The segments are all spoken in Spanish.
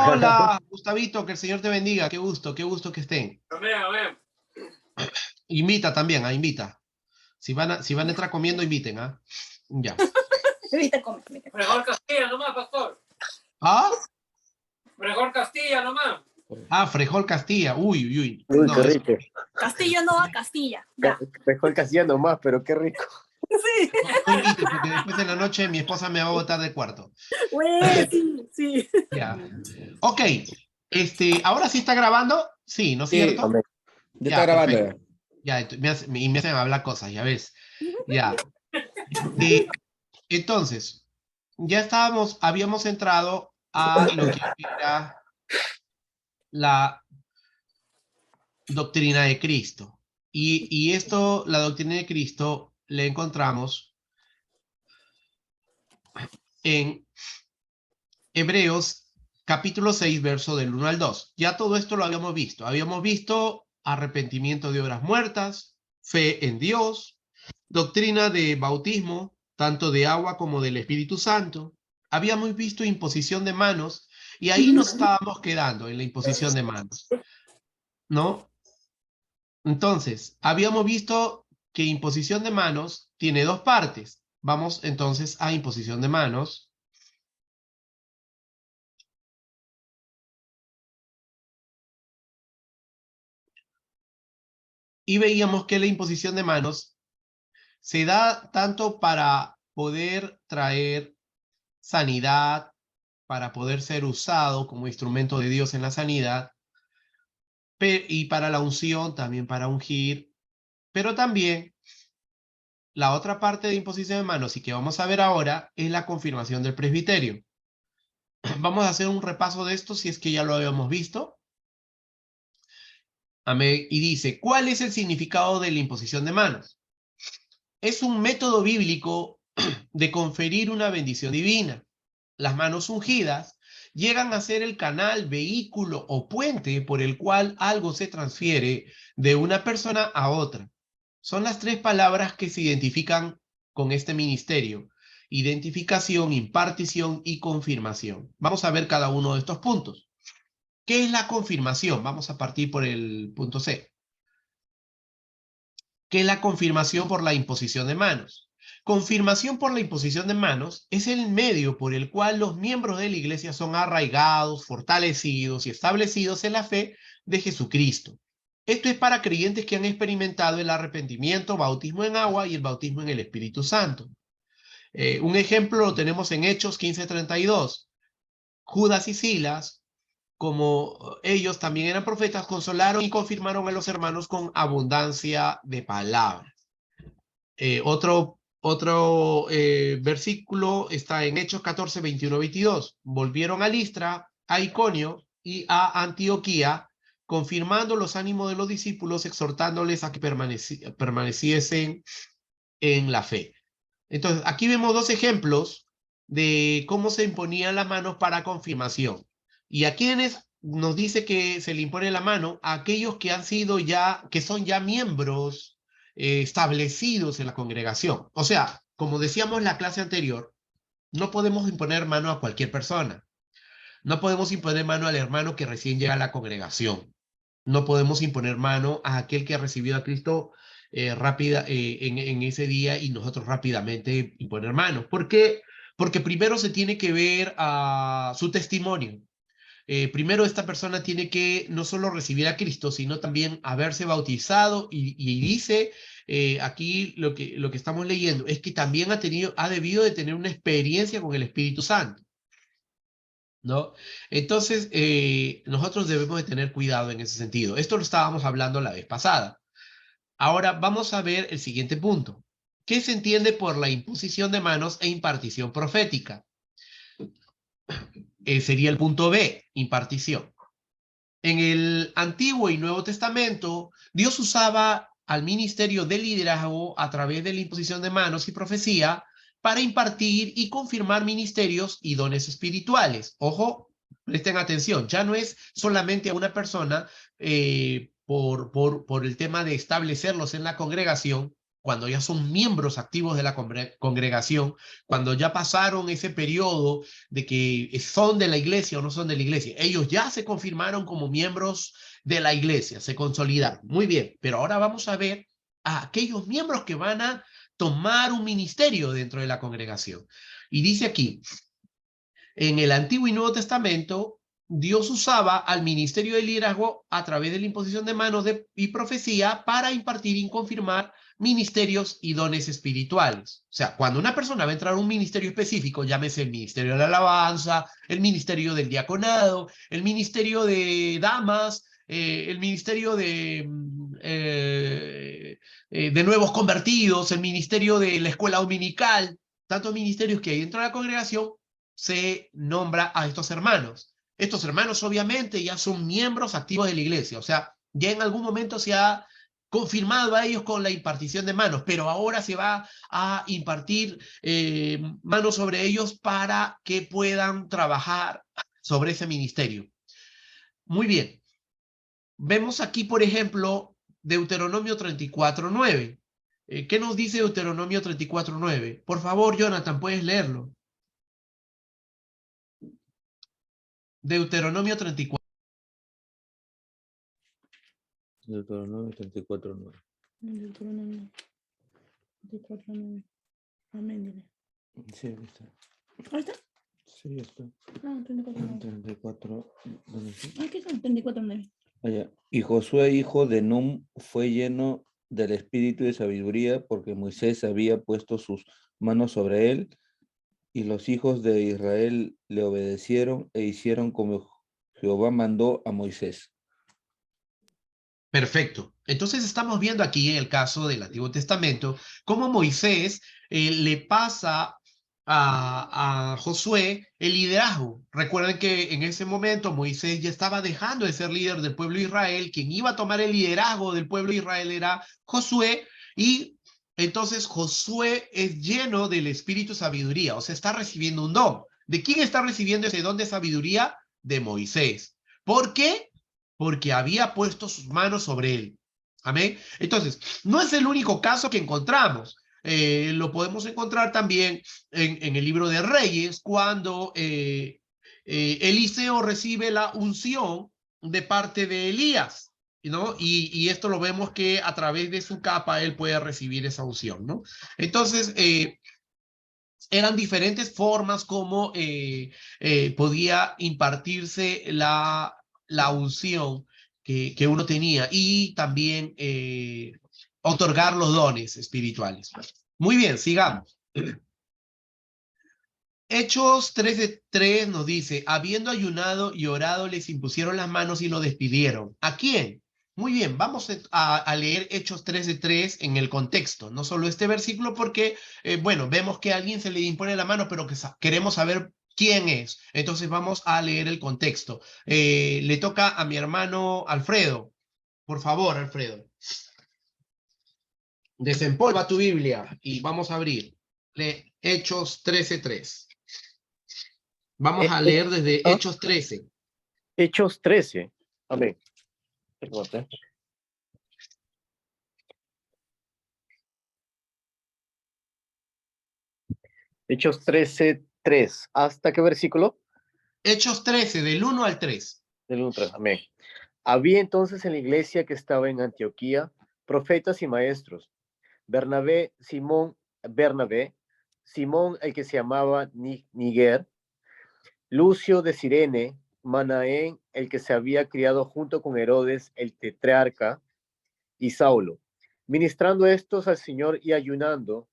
Hola, Gustavito, que el Señor te bendiga. Qué gusto que estén. Amén, amén. Invita también, invita. Si van a entrar comiendo, inviten, ¿ah? Ya. Ahorita come. Mejor Castilla nomás, pastor. ¿Ah? Mejor Castilla nomás. Frejol Castilla. Uy. Uy, No, qué eso. rico. Castillo no va Castilla. Ya. Mejor castellano más, pero qué rico. Sí. No invite, porque después en la noche mi esposa me va a botar del cuarto. Güey, sí. Ya. Ok. ¿Ahora sí está grabando? Sí, ¿no es Sí, cierto? amén. Ya está Ya, grabando. perfecto. Ya, me hacen hablar cosas, ya ves. Ya. Eh, entonces, habíamos entrado a lo que era la doctrina de Cristo. Y esto, la doctrina de Cristo, le encontramos en Hebreos capítulo 6, verso del 1 al 2. Ya todo esto lo habíamos visto. Habíamos visto arrepentimiento de obras muertas, fe en Dios, doctrina de bautismo, tanto de agua como del Espíritu Santo. Habíamos visto imposición de manos y ahí nos estábamos quedando en la imposición de manos, ¿no? Entonces, habíamos visto que imposición de manos tiene dos partes. Vamos entonces a imposición de manos. Y veíamos que la imposición de manos se da tanto para poder traer sanidad, para poder ser usado como instrumento de Dios en la sanidad, y para la unción, también para ungir, pero también la otra parte de imposición de manos y que vamos a ver ahora es la confirmación del presbiterio. Vamos a hacer un repaso de esto si es que ya lo habíamos visto. Amén. Y dice, ¿cuál es el significado de la imposición de manos? Es un método bíblico de conferir una bendición divina. Las manos ungidas llegan a ser el canal, vehículo o puente por el cual algo se transfiere de una persona a otra. Son las tres palabras que se identifican con este ministerio: identificación, impartición y confirmación. Vamos a ver cada uno de estos puntos. ¿Qué es la confirmación? Vamos a partir por el punto C. ¿Qué es la confirmación por la imposición de manos? Confirmación por la imposición de manos es el medio por el cual los miembros de la iglesia son arraigados, fortalecidos y establecidos en la fe de Jesucristo. Esto es para creyentes que han experimentado el arrepentimiento, bautismo en agua y el bautismo en el Espíritu Santo. Un ejemplo lo tenemos en Hechos 15:32. Judas y Silas, como ellos también eran profetas, consolaron y confirmaron a los hermanos con abundancia de palabras. Otro versículo está en Hechos 14, 21, 22. Volvieron a Listra, a Iconio y a Antioquía, confirmando los ánimos de los discípulos, exhortándoles a que permaneciesen en la fe. Entonces, aquí vemos dos ejemplos de cómo se imponían las manos para confirmación. ¿Y a quiénes nos dice que se le impone la mano? A aquellos que han sido ya, que son ya miembros establecidos en la congregación. O sea, como decíamos en la clase anterior, no podemos imponer mano a cualquier persona. No podemos imponer mano al hermano que recién llega a la congregación. No podemos imponer mano a aquel que ha recibido a Cristo en ese día y nosotros rápidamente imponer manos. ¿Por qué? Porque primero se tiene que ver su testimonio. Primero esta persona tiene que no solo recibir a Cristo, sino también haberse bautizado y dice aquí lo que estamos leyendo es que también ha debido de tener una experiencia con el Espíritu Santo, ¿no? Entonces, nosotros debemos de tener cuidado en ese sentido. Esto lo estábamos hablando la vez pasada. Ahora vamos a ver el siguiente punto. ¿Qué se entiende por la imposición de manos e impartición profética? Sería el punto B, impartición. En el Antiguo y Nuevo Testamento, Dios usaba al ministerio de liderazgo a través de la imposición de manos y profecía para impartir y confirmar ministerios y dones espirituales. Ojo, presten atención, ya no es solamente a una persona por el tema de establecerlos en la congregación cuando ya son miembros activos de la congregación, cuando ya pasaron ese periodo de que son de la iglesia o no son de la iglesia, ellos ya se confirmaron como miembros de la iglesia, se consolidaron. Muy bien, pero ahora vamos a ver a aquellos miembros que van a tomar un ministerio dentro de la congregación. Y dice aquí, en el Antiguo y Nuevo Testamento, Dios usaba al ministerio de liderazgo a través de la imposición de manos y profecía para impartir y confirmar ministerios y dones espirituales. O sea, cuando una persona va a entrar a un ministerio específico, llámese el ministerio de la alabanza, el ministerio del diaconado, el ministerio de damas, el ministerio de nuevos convertidos, el ministerio de la escuela dominical, tantos ministerios que hay dentro de la congregación, se nombra a estos hermanos. Estos hermanos obviamente ya son miembros activos de la iglesia, o sea, ya en algún momento se ha confirmado a ellos con la impartición de manos, pero ahora se va a impartir manos sobre ellos para que puedan trabajar sobre ese ministerio. Muy bien. Vemos aquí, por ejemplo, Deuteronomio 34:9. ¿Qué nos dice Deuteronomio 34:9? Por favor, Jonathan, ¿puedes leerlo? Deuteronomio 34. Deuteronomio 34:9. Deuteronomio 34:9. Amén, dile. Sí, ahí está. ¿Ahí está? Sí, está. No, 34:9. 34. ¿Dónde está? Aquí está, 34:9. Allá. Y Josué, hijo de Num, fue lleno del espíritu de sabiduría, porque Moisés había puesto sus manos sobre él, y los hijos de Israel le obedecieron e hicieron como Jehová mandó a Moisés. Perfecto. Entonces estamos viendo aquí en el caso del Antiguo Testamento cómo Moisés le pasa a Josué el liderazgo. Recuerden que en ese momento Moisés ya estaba dejando de ser líder del pueblo de Israel. Quien iba a tomar el liderazgo del pueblo de Israel era Josué, y entonces Josué es lleno del espíritu de sabiduría, o sea, está recibiendo un don. ¿De quién está recibiendo ese don de sabiduría? De Moisés. ¿Por qué? Porque había puesto sus manos sobre él. Amén. Entonces, no es el único caso que encontramos. Lo podemos encontrar también en el libro de Reyes, cuando Eliseo recibe la unción de parte de Elías, ¿no? Y esto lo vemos que a través de su capa él puede recibir esa unción, ¿no? Entonces, eran diferentes formas como podía impartirse la unción que uno tenía, y también otorgar los dones espirituales. Muy bien, sigamos. Hechos 3:3 nos dice, habiendo ayunado y orado, les impusieron las manos y lo despidieron. ¿A quién? Muy bien, vamos a leer Hechos 3:3 en el contexto, no solo este versículo, porque, bueno, vemos que a alguien se le impone la mano, pero que queremos saber quién es. Entonces vamos a leer el contexto. Le toca a mi hermano Alfredo. Por favor, Alfredo. Desempolva tu Biblia y vamos a abrir. Hechos 13:3. Vamos a leer desde Hechos 13. Hechos 13. Amén. Perdón. Hechos 13:3. ¿Hasta qué versículo? Hechos 13, del 1 al 3. Del 1 al 3. Amén. Había entonces en la iglesia que estaba en Antioquía profetas y maestros. Bernabé, Simón el que se llamaba Niger, Lucio de Cirene, Manaén, el que se había criado junto con Herodes, el tetrarca, y Saulo. Ministrando estos al Señor y ayunando,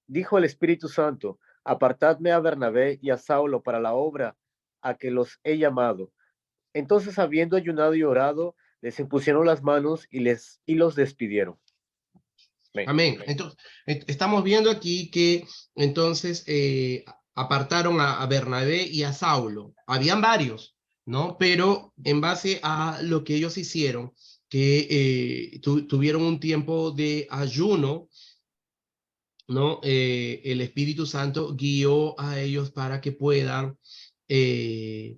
dijo el Espíritu Santo, apartadme a Bernabé y a Saulo para la obra a que los he llamado. Entonces, habiendo ayunado y orado, les impusieron las manos y los despidieron. Amén. Entonces, estamos viendo aquí que entonces apartaron a Bernabé y a Saulo. Habían varios, ¿no? Pero en base a lo que ellos hicieron, que tuvieron un tiempo de ayuno, ¿no? El Espíritu Santo guió a ellos para que puedan eh,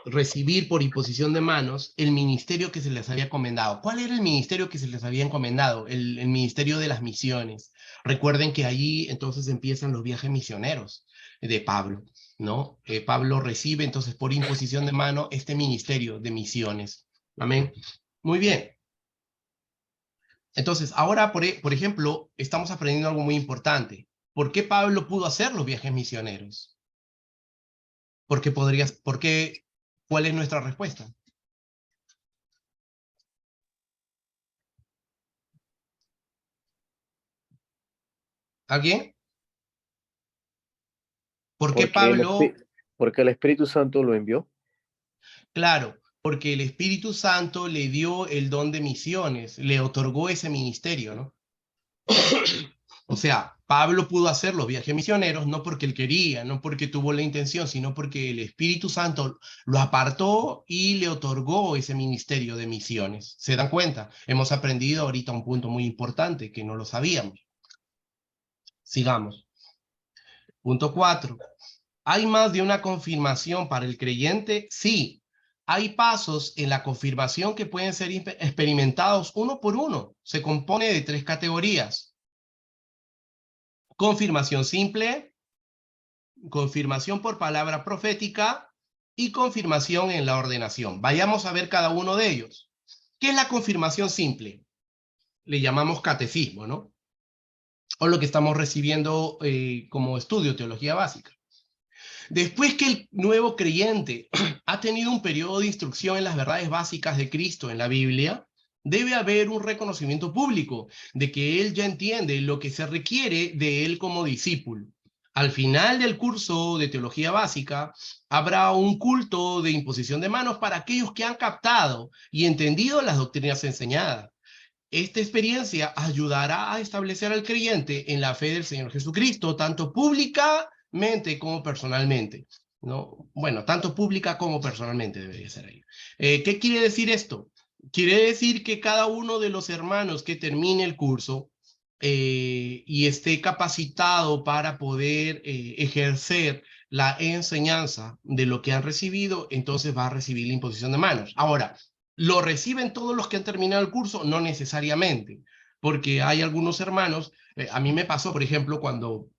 recibir por imposición de manos el ministerio que se les había encomendado. ¿Cuál era el ministerio que se les había encomendado? El ministerio de las misiones. Recuerden que allí entonces empiezan los viajes misioneros de Pablo, ¿no? Pablo recibe entonces por imposición de mano este ministerio de misiones. Amén. Muy bien. Entonces, ahora, por ejemplo, estamos aprendiendo algo muy importante. ¿Por qué Pablo pudo hacer los viajes misioneros? ¿Cuál es nuestra respuesta? ¿Alguien? ¿Por qué Porque Pablo? porque el Espíritu Santo lo envió. Claro, porque el Espíritu Santo le dio el don de misiones, le otorgó ese ministerio, ¿no? O sea, Pablo pudo hacer los viajes misioneros no porque él quería, no porque tuvo la intención, sino porque el Espíritu Santo lo apartó y le otorgó ese ministerio de misiones. ¿Se dan cuenta? Hemos aprendido ahorita un punto muy importante que no lo sabíamos. Sigamos. Punto 4. ¿Hay más de una confirmación para el creyente? Sí. Hay pasos en la confirmación que pueden ser experimentados uno por uno. Se compone de 3 categorías. Confirmación simple, confirmación por palabra profética y confirmación en la ordenación. Vayamos a ver cada uno de ellos. ¿Qué es la confirmación simple? Le llamamos catecismo, ¿no? O lo que estamos recibiendo como estudio, teología básica. Después que el nuevo creyente ha tenido un periodo de instrucción en las verdades básicas de Cristo en la Biblia, debe haber un reconocimiento público de que él ya entiende lo que se requiere de él como discípulo. Al final del curso de teología básica, habrá un culto de imposición de manos para aquellos que han captado y entendido las doctrinas enseñadas. Esta experiencia ayudará a establecer al creyente en la fe del Señor Jesucristo, tanto públicamente como personalmente, ¿no? Bueno, tanto pública como personalmente debería ser ahí. ¿Qué quiere decir esto? Quiere decir que cada uno de los hermanos que termine el curso y esté capacitado para poder ejercer la enseñanza de lo que han recibido, entonces va a recibir la imposición de manos. Ahora, ¿lo reciben todos los que han terminado el curso? No necesariamente, porque hay algunos hermanos, a mí me pasó, por ejemplo, cuando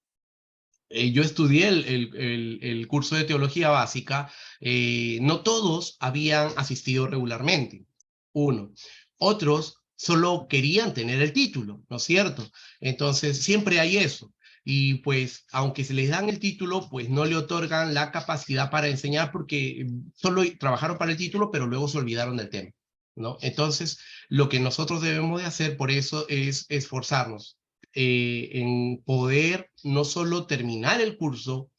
yo estudié el curso de teología básica, no todos habían asistido regularmente, uno. Otros solo querían tener el título, ¿no es cierto? Entonces, siempre hay eso. Y pues, aunque se les dan el título, pues no le otorgan la capacidad para enseñar porque solo trabajaron para el título, pero luego se olvidaron del tema, ¿no? Entonces, lo que nosotros debemos de hacer por eso es esforzarnos en poder no solo terminar el curso,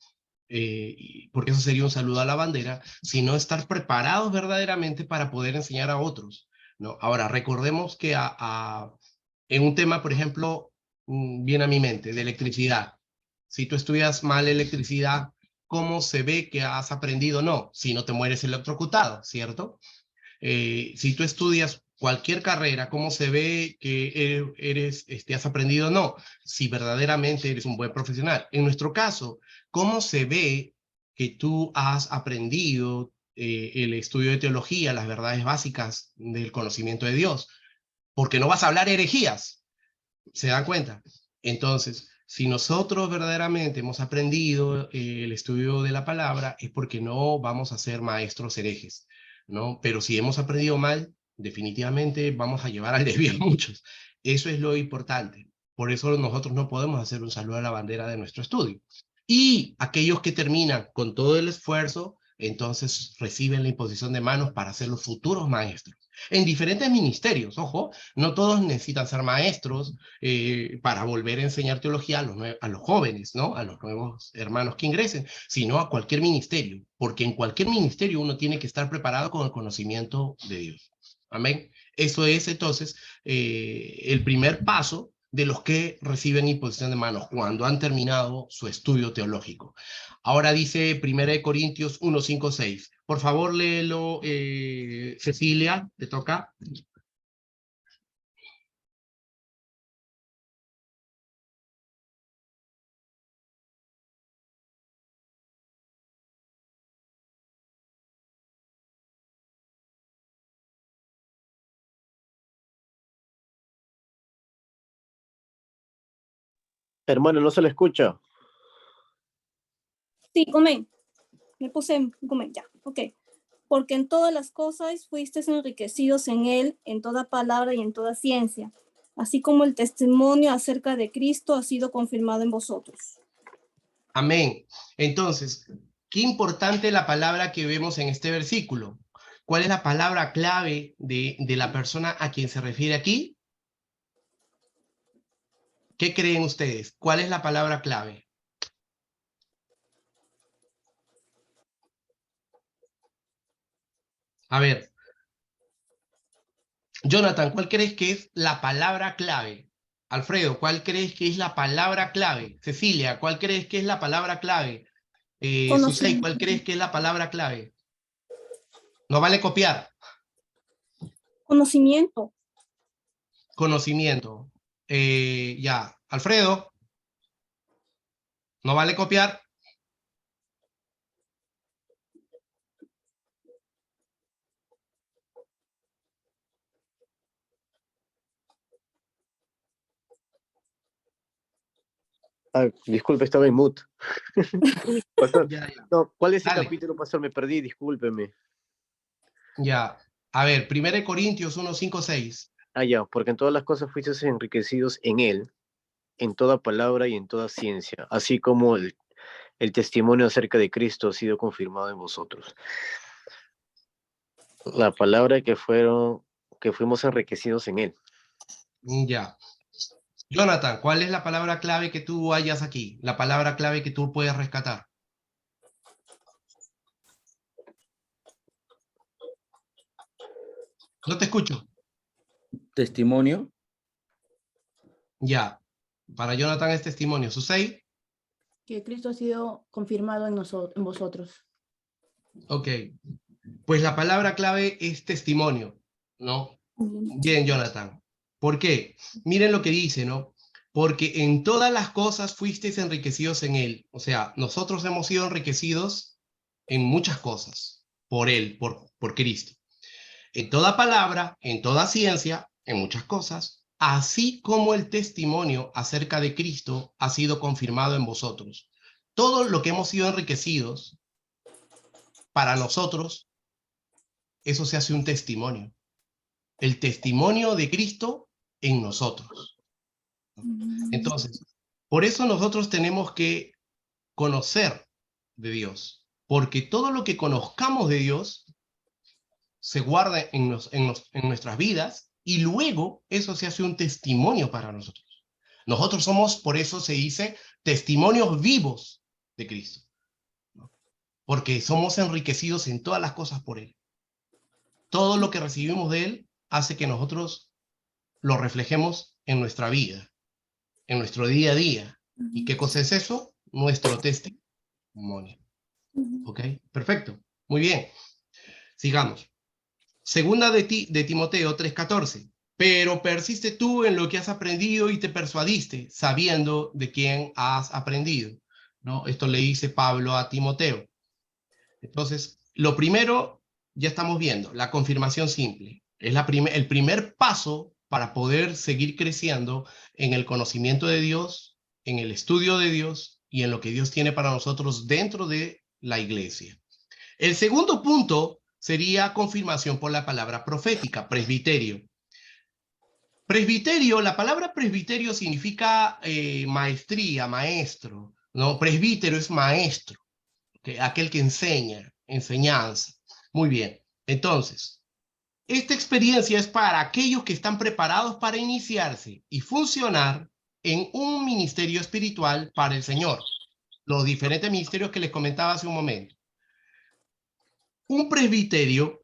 porque eso sería un saludo a la bandera, sino estar preparados verdaderamente para poder enseñar a otros, ¿no? Ahora, recordemos que en un tema, por ejemplo, viene a mi mente, de electricidad. Si tú estudias mal electricidad, ¿cómo se ve que has aprendido? No, si no te mueres electrocutado, ¿cierto? Si tú estudias cualquier carrera, ¿cómo se ve que has aprendido? No, si verdaderamente eres un buen profesional. En nuestro caso, ¿cómo se ve que tú has aprendido el estudio de teología, las verdades básicas del conocimiento de Dios? Porque no vas a hablar herejías, ¿se dan cuenta? Entonces, si nosotros verdaderamente hemos aprendido el estudio de la palabra, es porque no vamos a ser maestros herejes, ¿no? Pero si hemos aprendido mal, definitivamente vamos a llevar al desvío a muchos. Eso es lo importante. Por eso nosotros no podemos hacer un saludo a la bandera de nuestro estudio. Y aquellos que terminan con todo el esfuerzo, entonces reciben la imposición de manos para ser los futuros maestros. En diferentes ministerios, ojo, no todos necesitan ser maestros para volver a enseñar teología a los jóvenes, ¿no? A los nuevos hermanos que ingresen, sino a cualquier ministerio, porque en cualquier ministerio uno tiene que estar preparado con el conocimiento de Dios. Amén. Eso es entonces el primer paso de los que reciben imposición de manos cuando han terminado su estudio teológico. Ahora dice 1 Corintios 1, 5, 6. Por favor, léelo, Cecilia, te toca. Hermano, no se le escucha. Sí, comen. Me puse en comen, ya, ok. Porque en todas las cosas fuisteis enriquecidos en él, en toda palabra y en toda ciencia, así como el testimonio acerca de Cristo ha sido confirmado en vosotros. Amén. Entonces, qué importante la palabra que vemos en este versículo. ¿Cuál es la palabra clave de la persona a quien se refiere aquí? ¿Qué creen ustedes? ¿Cuál es la palabra clave? A ver, Jonathan, ¿cuál crees que es la palabra clave? Alfredo, ¿cuál crees que es la palabra clave? Cecilia, ¿cuál crees que es la palabra clave? Susei, ¿cuál crees que es la palabra clave? No vale copiar. Conocimiento. Conocimiento. Ya, Alfredo, no vale copiar. Ah, disculpe, estaba en mute. Pastor, Ya. no, ¿cuál es el Dale. capítulo, pastor? Me perdí, discúlpeme. Ya. A ver, 1 Corintios 1, 5, 6. Ah, ya, porque en todas las cosas fuisteis enriquecidos en él, en toda palabra y en toda ciencia, así como el testimonio acerca de Cristo ha sido confirmado en vosotros. La palabra que fuimos enriquecidos en él. Ya. Jonathan, ¿cuál es la palabra clave que tú hallas aquí? La palabra clave que tú puedes rescatar. No te escucho. Testimonio. Ya. Para Jonathan es testimonio. Susei. Que Cristo ha sido confirmado en vosotros. Ok. Pues la palabra clave es testimonio, ¿no? Bien, Jonathan. ¿Por qué? Miren lo que dice, ¿no? Porque en todas las cosas fuisteis enriquecidos en él. O sea, nosotros hemos sido enriquecidos en muchas cosas por él, por Cristo. En toda palabra, en toda ciencia, en muchas cosas, así como el testimonio acerca de Cristo ha sido confirmado en vosotros. Todo lo que hemos sido enriquecidos, para nosotros, eso se hace un testimonio. El testimonio de Cristo en nosotros. Entonces, por eso nosotros tenemos que conocer de Dios, porque todo lo que conozcamos de Dios se guarda en nuestras vidas y luego eso se hace un testimonio para nosotros. Nosotros somos, por eso se dice, testimonios vivos de Cristo, ¿no? Porque somos enriquecidos en todas las cosas por Él. Todo lo que recibimos de Él hace que nosotros lo reflejemos en nuestra vida, en nuestro día a día. ¿Y qué cosa es eso? Nuestro testimonio. ¿Ok? Perfecto. Muy bien. Sigamos. Segunda de Timoteo 3:14. Pero persiste tú en lo que has aprendido y te persuadiste, sabiendo de quién has aprendido, ¿no? Esto le dice Pablo a Timoteo. Entonces, lo primero, ya estamos viendo, la confirmación simple. Es el primer paso para poder seguir creciendo en el conocimiento de Dios, en el estudio de Dios y en lo que Dios tiene para nosotros dentro de la iglesia. El segundo punto sería confirmación por la palabra profética, presbiterio. Presbiterio, la palabra presbiterio significa maestría, maestro, ¿no? Presbítero es maestro, ¿okay? Aquel que enseña, enseñanza. Muy bien, entonces, esta experiencia es para aquellos que están preparados para iniciarse y funcionar en un ministerio espiritual para el Señor. Los diferentes ministerios que les comentaba hace un momento. Un presbiterio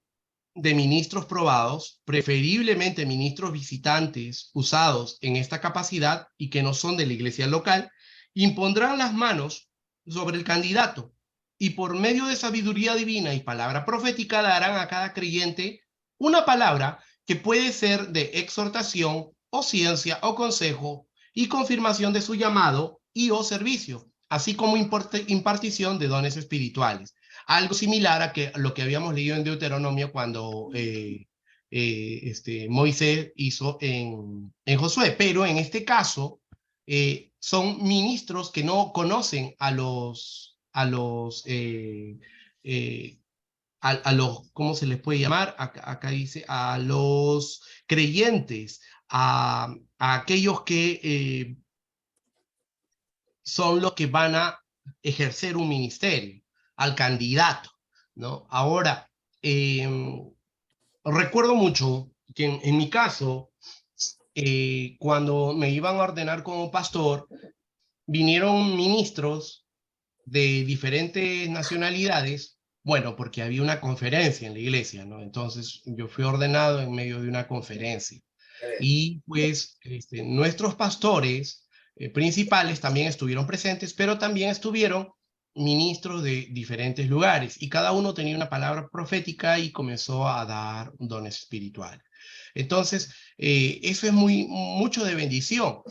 de ministros probados, preferiblemente ministros visitantes usados en esta capacidad y que no son de la iglesia local, impondrán las manos sobre el candidato y por medio de sabiduría divina y palabra profética darán a cada creyente una palabra que puede ser de exhortación o ciencia o consejo y confirmación de su llamado y o servicio, así como impartición de dones espirituales. Algo similar a lo que habíamos leído en Deuteronomio cuando Moisés hizo en Josué, pero en este caso son ministros que no conocen a los, ¿cómo se les puede llamar? Acá dice, a los creyentes, a aquellos que son los que van a ejercer un ministerio, al candidato, ¿no? Ahora, recuerdo mucho que en mi caso, cuando me iban a ordenar como pastor, vinieron ministros de diferentes nacionalidades, bueno, porque había una conferencia en la iglesia, ¿no? Entonces yo fui ordenado en medio de una conferencia. Y pues nuestros pastores principales también estuvieron presentes, pero también estuvieron ministros de diferentes lugares y cada uno tenía una palabra profética y comenzó a dar dones espirituales. Entonces, eso es mucho de bendición.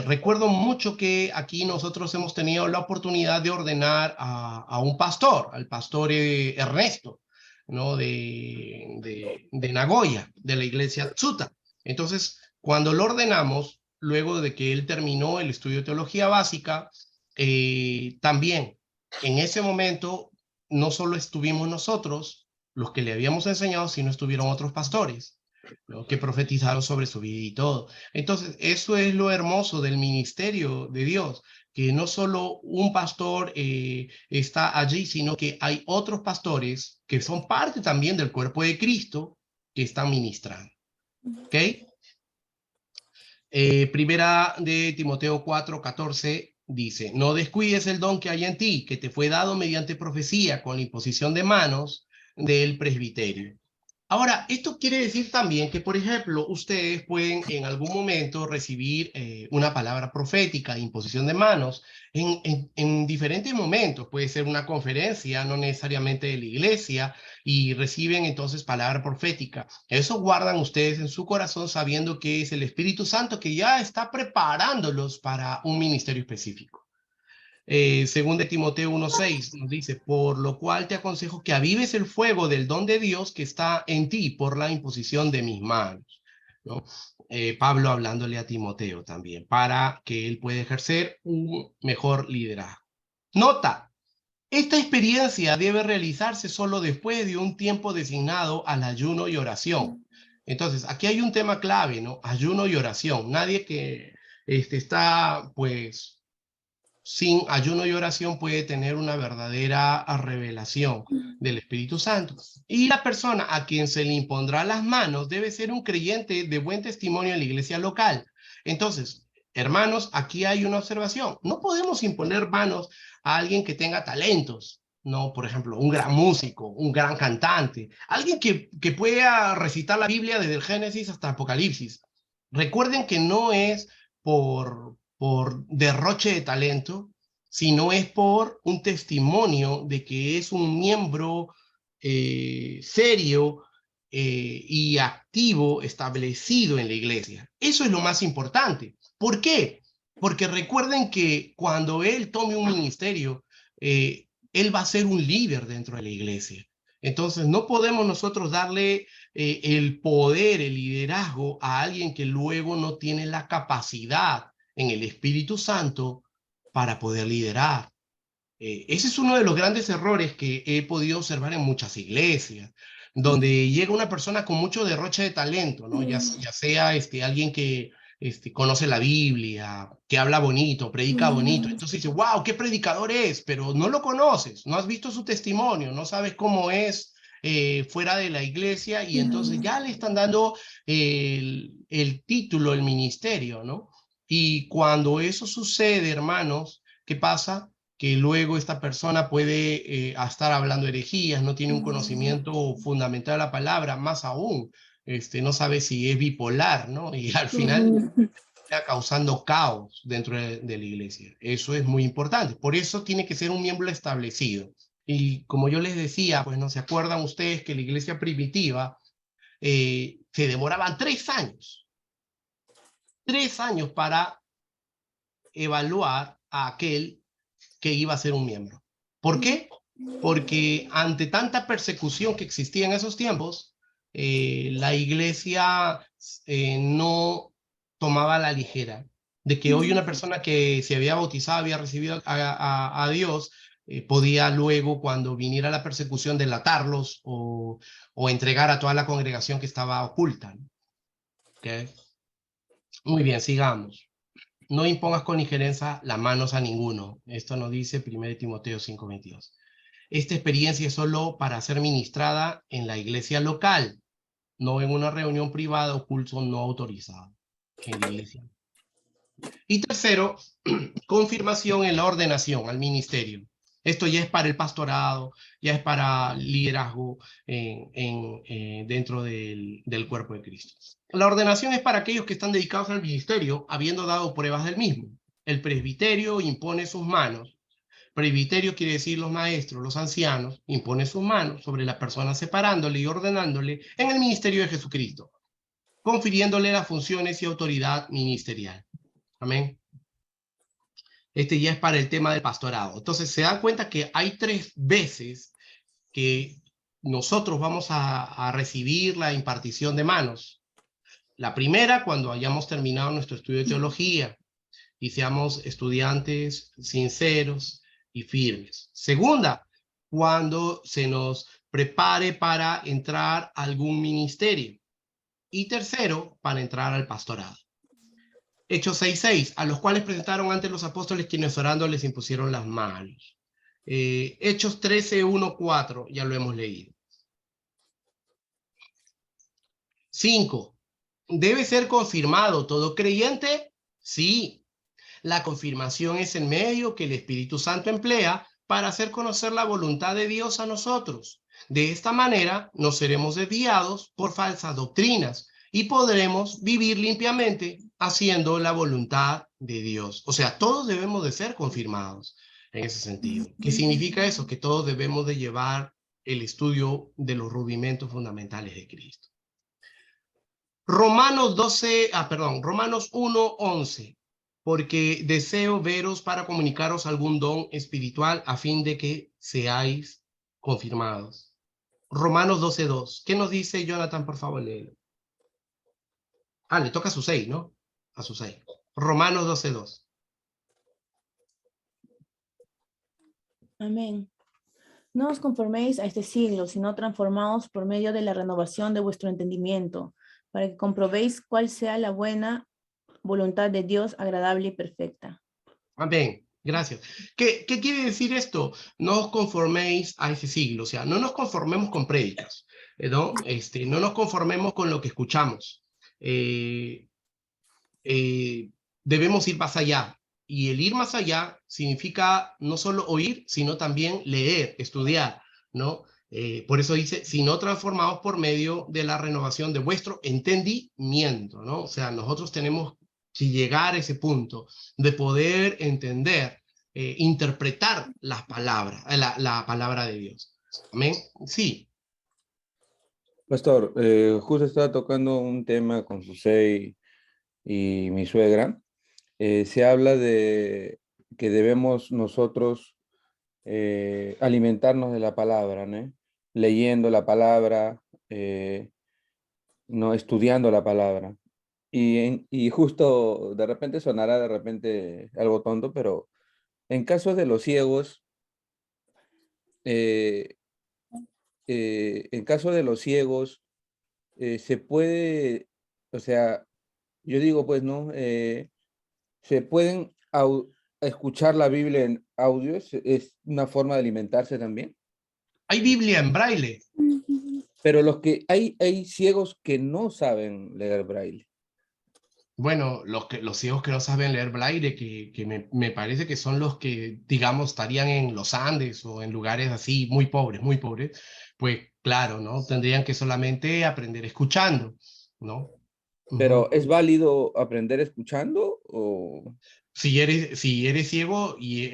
Recuerdo mucho que aquí nosotros hemos tenido la oportunidad de ordenar a un pastor, al pastor Ernesto, ¿no? de Nagoya, de la iglesia Tsuta. Entonces, cuando lo ordenamos, luego de que él terminó el estudio de teología básica, también en ese momento no solo estuvimos nosotros, los que le habíamos enseñado, sino estuvieron otros pastores, ¿no? Que profetizaron sobre su vida y todo. Entonces, eso es lo hermoso del ministerio de Dios, que no solo un pastor está allí, sino que hay otros pastores que son parte también del cuerpo de Cristo que están ministrando. ¿Ok? Primera de Timoteo 4:14 dice, no descuides el don que hay en ti, que te fue dado mediante profecía con la imposición de manos del presbiterio. Ahora, esto quiere decir también que, por ejemplo, ustedes pueden en algún momento recibir una palabra profética, imposición de manos, en diferentes momentos. Puede ser una conferencia, no necesariamente de la iglesia, y reciben entonces palabra profética. Eso guardan ustedes en su corazón sabiendo que es el Espíritu Santo que ya está preparándolos para un ministerio específico. Según de Timoteo 1:6 nos dice, por lo cual te aconsejo que avives el fuego del don de Dios que está en ti por la imposición de mis manos, ¿no? Pablo hablándole a Timoteo también, para que él pueda ejercer un mejor liderazgo. Nota, esta experiencia debe realizarse solo después de un tiempo designado al ayuno y oración. Entonces, aquí hay un tema clave, ¿no? Ayuno y oración. Nadie que está, pues, sin ayuno y oración puede tener una verdadera revelación del Espíritu Santo. Y la persona a quien se le impondrá las manos debe ser un creyente de buen testimonio en la iglesia local. Entonces, hermanos, aquí hay una observación. No podemos imponer manos a alguien que tenga talentos, ¿no? Por ejemplo, un gran músico, un gran cantante, alguien que pueda recitar la Biblia desde el Génesis hasta Apocalipsis. Recuerden que no es por derroche de talento, sino es por un testimonio de que es un miembro serio y activo, establecido en la iglesia. Eso es lo más importante. ¿Por qué? Porque recuerden que cuando él tome un ministerio, él va a ser un líder dentro de la iglesia. Entonces, no podemos nosotros darle el poder, el liderazgo a alguien que luego no tiene la capacidad en el Espíritu Santo para poder liderar. Ese es uno de los grandes errores que he podido observar en muchas iglesias, donde llega una persona con mucho derroche de talento, ¿no? Ya sea alguien que conoce la Biblia, que habla bonito, predica bonito. Entonces dice, wow, qué predicador es, pero no lo conoces, no has visto su testimonio, no sabes cómo es fuera de la iglesia y entonces ya le están dando el título, el ministerio, ¿no? Y cuando eso sucede, hermanos, ¿qué pasa? Que luego esta persona puede estar hablando herejías, no tiene un conocimiento fundamental de la palabra, más aún, no sabe si es bipolar, ¿no? Y al final está causando caos dentro de la iglesia. Eso es muy importante. Por eso tiene que ser un miembro establecido. Y como yo les decía, pues no se acuerdan ustedes que la iglesia primitiva se demoraban 3 años. 3 años para evaluar a aquel que iba a ser un miembro. ¿Por qué? Porque ante tanta persecución que existía en esos tiempos, la iglesia no tomaba a la ligera de que hoy una persona que se había bautizado, había recibido a Dios, podía luego, cuando viniera la persecución, delatarlos o entregar a toda la congregación que estaba oculta, ¿no? ¿Okay? Muy bien, sigamos. No impongas con injerencia las manos a ninguno. Esto nos dice 1 Timoteo 5:22. Esta experiencia es solo para ser ministrada en la iglesia local, no en una reunión privada o culto no autorizado en la iglesia. Y tercero, confirmación en la ordenación al ministerio. Esto ya es para el pastorado, ya es para liderazgo dentro del cuerpo de Cristo. La ordenación es para aquellos que están dedicados al ministerio, habiendo dado pruebas del mismo. El presbiterio impone sus manos. Presbiterio quiere decir los maestros, los ancianos, impone sus manos sobre la persona, separándole y ordenándole en el ministerio de Jesucristo, confiriéndole las funciones y autoridad ministerial. Amén. Este ya es para el tema del pastorado. Entonces se dan cuenta que hay 3 veces que nosotros vamos a recibir la impartición de manos. La primera, cuando hayamos terminado nuestro estudio de teología y seamos estudiantes sinceros y firmes. Segunda, cuando se nos prepare para entrar a algún ministerio. Y tercero, para entrar al pastorado. Hechos 6:6, a los cuales presentaron ante los apóstoles, quienes orando les impusieron las manos. Hechos 13:1-4, ya lo hemos leído. 5, ¿debe ser confirmado todo creyente? Sí. La confirmación es el medio que el Espíritu Santo emplea para hacer conocer la voluntad de Dios a nosotros. De esta manera no seremos desviados por falsas doctrinas y podremos vivir limpiamente haciendo la voluntad de Dios. O sea, todos debemos de ser confirmados en ese sentido. ¿Qué significa eso? Que todos debemos de llevar el estudio de los rudimentos fundamentales de Cristo. Romanos 1:11. Porque deseo veros para comunicaros algún don espiritual a fin de que seáis confirmados. Romanos 12:2. ¿Qué nos dice Jonathan? Por favor, léelo. Le toca a su 6, ¿no? A su 6. Romanos 12:2. Amén. No os conforméis a este siglo, sino transformaos por medio de la renovación de vuestro entendimiento, para que comprobéis cuál sea la buena voluntad de Dios, agradable y perfecta. Amén. Gracias. ¿Qué quiere decir esto? No os conforméis a ese siglo, o sea, no nos conformemos con prédicas, ¿no? No nos conformemos con lo que escuchamos. Debemos ir más allá. Y el ir más allá significa no solo oír, sino también leer, estudiar, ¿no? Por eso dice, sino transformados por medio de la renovación de vuestro entendimiento, ¿no? O sea, nosotros tenemos que llegar a ese punto de poder entender, interpretar las palabras, la palabra de Dios. ¿Amén? Sí. Pastor, justo estaba tocando un tema con Susei y mi suegra. Se habla de que debemos nosotros alimentarnos de la palabra, ¿no? Leyendo la palabra, no estudiando la palabra. Y justo de repente sonará de repente algo tonto, pero en caso de los ciegos, eh, en caso de los ciegos, se puede, o sea, yo digo pues, ¿no? Se pueden escuchar la Biblia en audio, es una forma de alimentarse también. Hay Biblia en braille. Pero hay ciegos que no saben leer braille. Bueno, los ciegos que no saben leer braille, que me parece que son los que, digamos, estarían en los Andes o en lugares así muy pobres, pues claro, ¿no? Tendrían que solamente aprender escuchando, ¿no? Ujú. Pero ¿es válido aprender escuchando o...? Si eres ciego y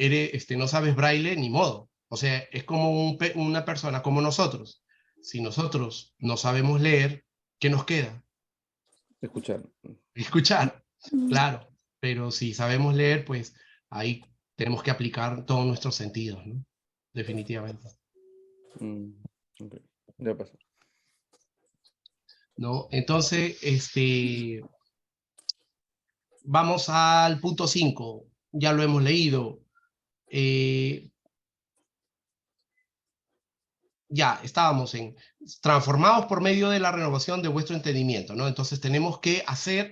no sabes braille, ni modo. O sea, es como una persona como nosotros. Si nosotros no sabemos leer, ¿qué nos queda? Escuchar. Escuchar, claro, pero si sabemos leer, pues ahí tenemos que aplicar todos nuestros sentidos, ¿no? Definitivamente, Ok, ya pasó. ¿no? Entonces, Vamos al punto 5. Ya lo hemos leído. Ya estábamos en transformados por medio de la renovación de vuestro entendimiento, ¿no? Entonces tenemos que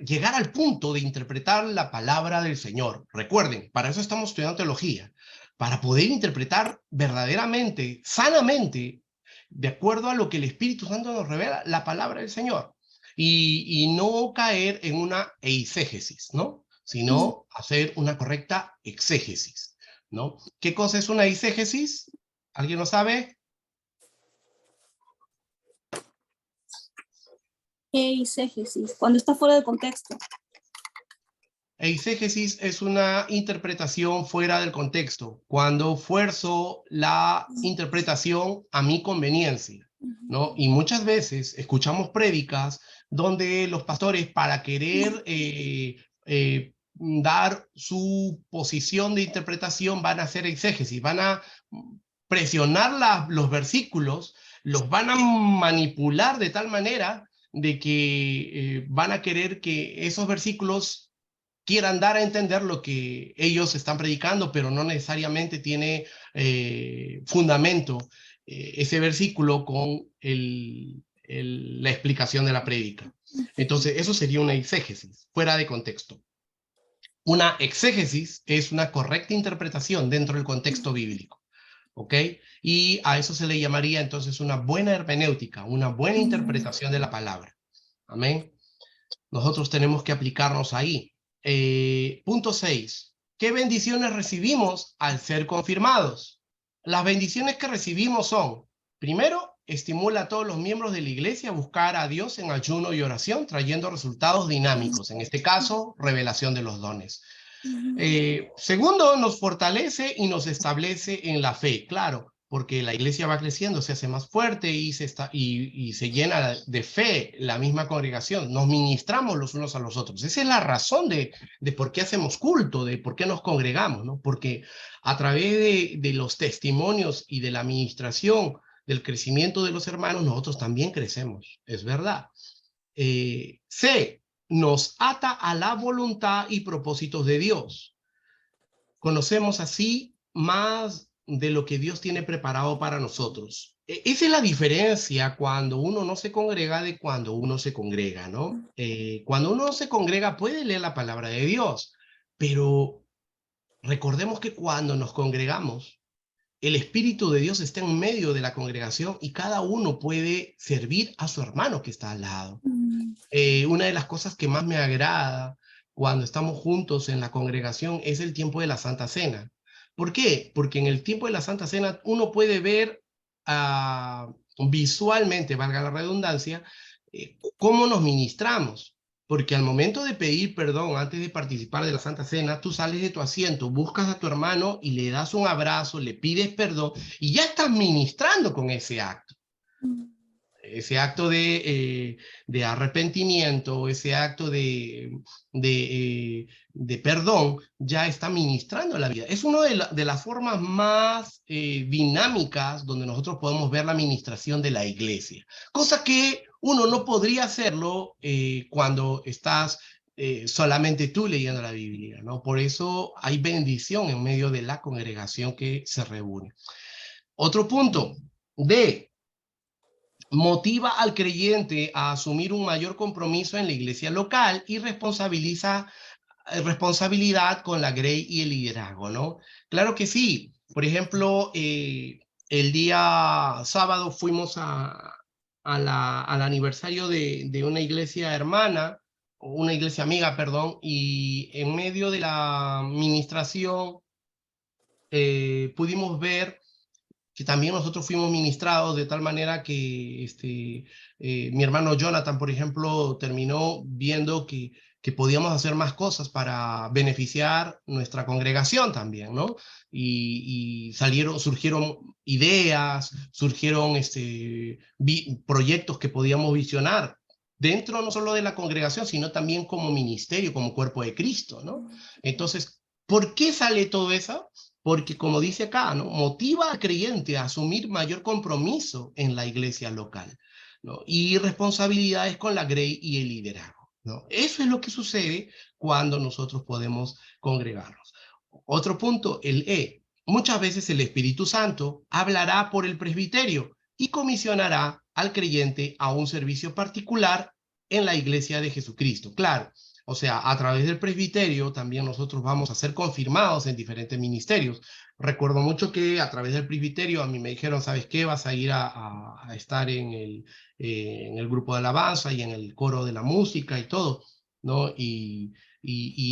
llegar al punto de interpretar la palabra del Señor. Recuerden, para eso estamos estudiando teología, para poder interpretar verdaderamente, sanamente, de acuerdo a lo que el Espíritu Santo nos revela, la palabra del Señor. Y no caer en una eisegesis, ¿no? Sino hacer una correcta exégesis, ¿no? ¿Qué cosa es una eisegesis? ¿Alguien lo sabe? Eisegesis, cuando está fuera de contexto. Eisegesis es una interpretación fuera del contexto, cuando fuerzo la interpretación a mi conveniencia, ¿no? Y muchas veces escuchamos prédicas donde los pastores, para querer dar su posición de interpretación, van a hacer eisegesis, van a presionar los versículos, los van a manipular de tal manera de que van a querer que esos versículos quieran dar a entender lo que ellos están predicando, pero no necesariamente tiene fundamento ese versículo con la explicación de la prédica. Entonces, eso sería una exégesis, fuera de contexto. Una exégesis es una correcta interpretación dentro del contexto bíblico, ¿ok? Y a eso se le llamaría entonces una buena hermenéutica, una buena interpretación de la palabra. Amén. Nosotros tenemos que aplicarnos ahí. Punto 6. ¿Qué bendiciones recibimos al ser confirmados? Las bendiciones que recibimos son, primero, estimula a todos los miembros de la iglesia a buscar a Dios en ayuno y oración, trayendo resultados dinámicos. En este caso, revelación de los dones. Segundo, nos fortalece y nos establece en la fe, claro, porque la iglesia va creciendo, se hace más fuerte y se llena de fe la misma congregación. Nos ministramos los unos a los otros. Esa es la razón de por qué hacemos culto, de por qué nos congregamos, ¿no? Porque a través de los testimonios y de la administración del crecimiento de los hermanos, nosotros también crecemos, es verdad. C, nos ata a la voluntad y propósitos de Dios. Conocemos así más de lo que Dios tiene preparado para nosotros. Esa es la diferencia cuando uno no se congrega de cuando uno se congrega, ¿no? Cuando uno se congrega puede leer la palabra de Dios, pero recordemos que cuando nos congregamos, el Espíritu de Dios está en medio de la congregación y cada uno puede servir a su hermano que está al lado. Una de las cosas que más me agrada cuando estamos juntos en la congregación es el tiempo de la Santa Cena. ¿Por qué? Porque en el tiempo de la Santa Cena uno puede ver visualmente, valga la redundancia, cómo nos ministramos. Porque al momento de pedir perdón antes de participar de la Santa Cena, tú sales de tu asiento, buscas a tu hermano y le das un abrazo, le pides perdón y ya estás ministrando con ese acto. Ese acto de arrepentimiento, ese acto de perdón, ya está ministrando la vida. Es una de las formas más dinámicas donde nosotros podemos ver la administración de la iglesia. Cosa que uno no podría hacerlo cuando estás solamente tú leyendo la Biblia, ¿no? Por eso hay bendición en medio de la congregación que se reúne. Otro punto, D. Motiva al creyente a asumir un mayor compromiso en la iglesia local y responsabilidad con la grey y el liderazgo, ¿no? Claro que sí. Por ejemplo, el día sábado fuimos al aniversario de una iglesia hermana, o una iglesia amiga, perdón, y en medio de la administración pudimos ver que también nosotros fuimos ministrados de tal manera que mi hermano Jonathan, por ejemplo, terminó viendo que podíamos hacer más cosas para beneficiar nuestra congregación también, ¿no? Y surgieron ideas, surgieron proyectos que podíamos visionar dentro no solo de la congregación, sino también como ministerio, como cuerpo de Cristo, ¿no? Entonces, ¿por qué sale todo eso? Porque, como dice acá, ¿no? Motiva al creyente a asumir mayor compromiso en la iglesia local, ¿no? Y responsabilidades con la grey y el liderazgo. ¿no? Eso es lo que sucede cuando nosotros podemos congregarnos. Otro punto, el E. Muchas veces el Espíritu Santo hablará por el presbiterio y comisionará al creyente a un servicio particular en la iglesia de Jesucristo. Claro, o sea, a través del presbiterio también nosotros vamos a ser confirmados en diferentes ministerios. Recuerdo mucho que a través del presbiterio a mí me dijeron, ¿sabes qué? Vas a ir a estar en el grupo de alabanza y en el coro de la música y todo, ¿no? Y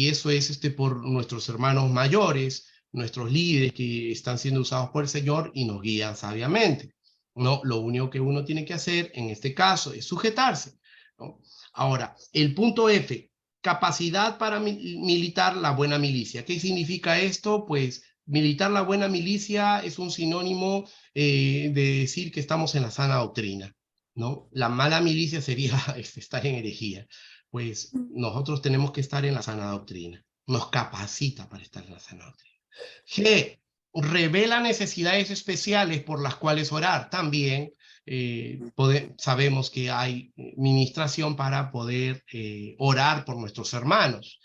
eso es por nuestros hermanos mayores, nuestros líderes que están siendo usados por el Señor y nos guían sabiamente, ¿no? Lo único que uno tiene que hacer en este caso es sujetarse, ¿no? Ahora, el punto F, capacidad para militar la buena milicia. ¿Qué significa esto? Pues militar la buena milicia es un sinónimo de decir que estamos en la sana doctrina, ¿no? La mala milicia sería estar en herejía. Pues nosotros tenemos que estar en la sana doctrina. Nos capacita para estar en la sana doctrina. G, revela necesidades especiales por las cuales orar. También sabemos que hay ministración para poder orar por nuestros hermanos.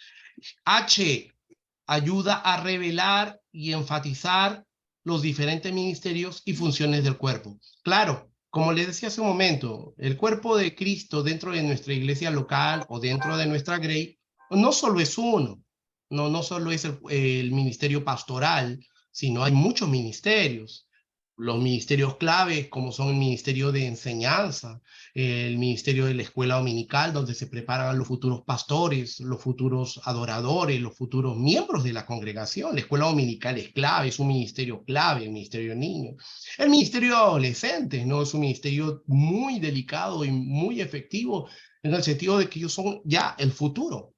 H, ayuda a revelar y enfatizar los diferentes ministerios y funciones del cuerpo. Claro, como les decía hace un momento, el cuerpo de Cristo dentro de nuestra iglesia local o dentro de nuestra grey no solo es uno, no solo es el ministerio pastoral, sino hay muchos ministerios. Los ministerios claves, como son el ministerio de enseñanza, el ministerio de la escuela dominical, donde se preparan a los futuros pastores, los futuros adoradores, los futuros miembros de la congregación. La escuela dominical es clave, es un ministerio clave, el ministerio de niños. El ministerio de adolescentes, ¿no? Es un ministerio muy delicado y muy efectivo en el sentido de que ellos son ya el futuro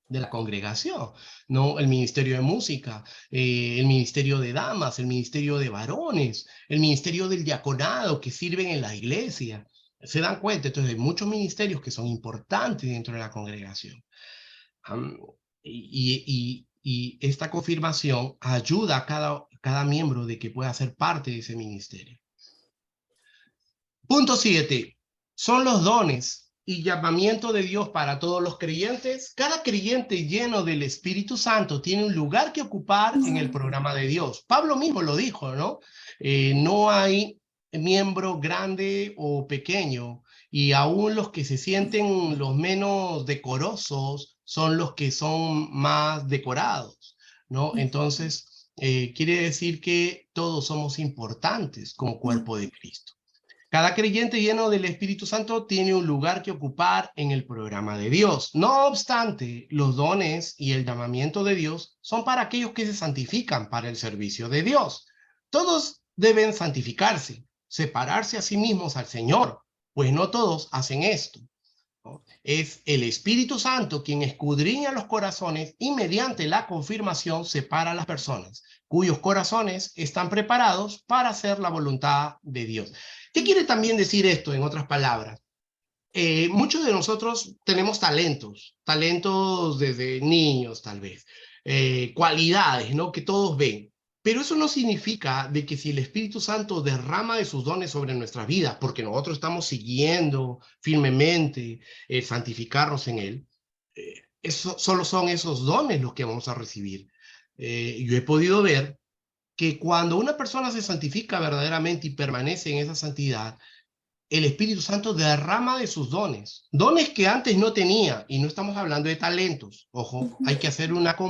de la congregación, ¿no? El ministerio de música, el ministerio de damas, el ministerio de varones, el ministerio del diaconado que sirven en la iglesia. ¿Se dan cuenta? Entonces hay muchos ministerios que son importantes dentro de la congregación. Y esta confirmación ayuda a cada miembro de que pueda ser parte de ese ministerio. Punto 7. Son los dones y llamamiento de Dios para todos los creyentes. Cada creyente lleno del Espíritu Santo tiene un lugar que ocupar en el programa de Dios. Pablo mismo lo dijo, ¿no? No hay miembro grande o pequeño, y aún los que se sienten los menos decorosos son los que son más decorados, ¿no? Entonces, quiere decir que todos somos importantes como cuerpo de Cristo. Cada creyente lleno del Espíritu Santo tiene un lugar que ocupar en el programa de Dios. No obstante, los dones y el llamamiento de Dios son para aquellos que se santifican para el servicio de Dios. Todos deben santificarse, separarse a sí mismos al Señor, pues no todos hacen esto, ¿no? Es el Espíritu Santo quien escudriña los corazones y mediante la confirmación separa a las personas cuyos corazones están preparados para hacer la voluntad de Dios. ¿Qué quiere también decir esto, en otras palabras? Muchos de nosotros tenemos talentos desde niños tal vez, cualidades, ¿no? Que todos ven. Pero eso no significa de que si el Espíritu Santo derrama de sus dones sobre nuestras vidas, porque nosotros estamos siguiendo firmemente santificarnos en Él, solo son esos dones los que vamos a recibir. Yo he podido ver que cuando una persona se santifica verdaderamente y permanece en esa santidad, el Espíritu Santo derrama de sus dones, dones que antes no tenía, y no estamos hablando de talentos. Ojo, hay que hacer una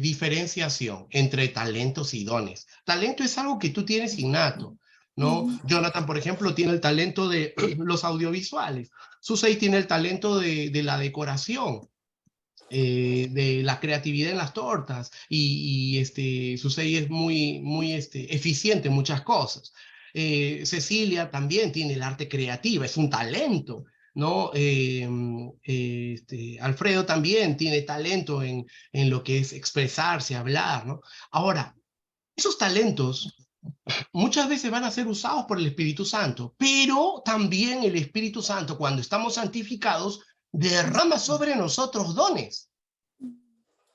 diferenciación entre talentos y dones. Talento es algo que tú tienes innato, ¿no? Jonathan, por ejemplo, tiene el talento de los audiovisuales. Susei tiene el talento de la decoración. De la creatividad en las tortas, Susei es muy eficiente en muchas cosas. Cecilia también tiene el arte creativa, es un talento, ¿no? Alfredo también tiene talento en lo que es expresarse, hablar, ¿no? Ahora, esos talentos muchas veces van a ser usados por el Espíritu Santo, pero también el Espíritu Santo, cuando estamos santificados, derrama sobre nosotros dones.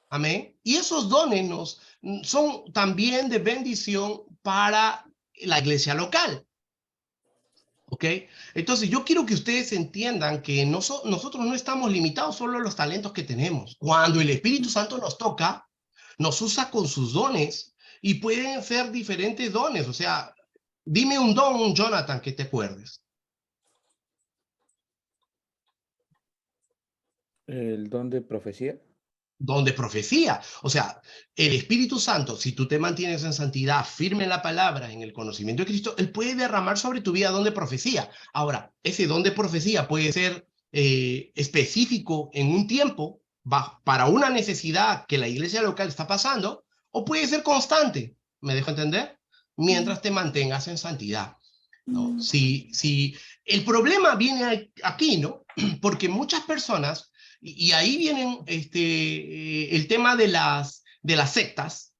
Amén. Y esos dones son también de bendición para la iglesia local. ¿Ok? Entonces, yo quiero que ustedes entiendan que nosotros no estamos limitados solo a los talentos que tenemos. Cuando el Espíritu Santo nos toca, nos usa con sus dones y pueden ser diferentes dones. O sea, dime un don, Jonathan, que te acuerdes. El don de profecía. Don de profecía. O sea, el Espíritu Santo, si tú te mantienes en santidad, firme en la palabra, en el conocimiento de Cristo, Él puede derramar sobre tu vida don de profecía. Ahora, ese don de profecía puede ser específico en un tiempo para una necesidad que la iglesia local está pasando, o puede ser constante, ¿me dejo entender? Mientras te mantengas en santidad, ¿no? Si el problema viene aquí, ¿no? Porque muchas personas y ahí vienen el tema de las sectas.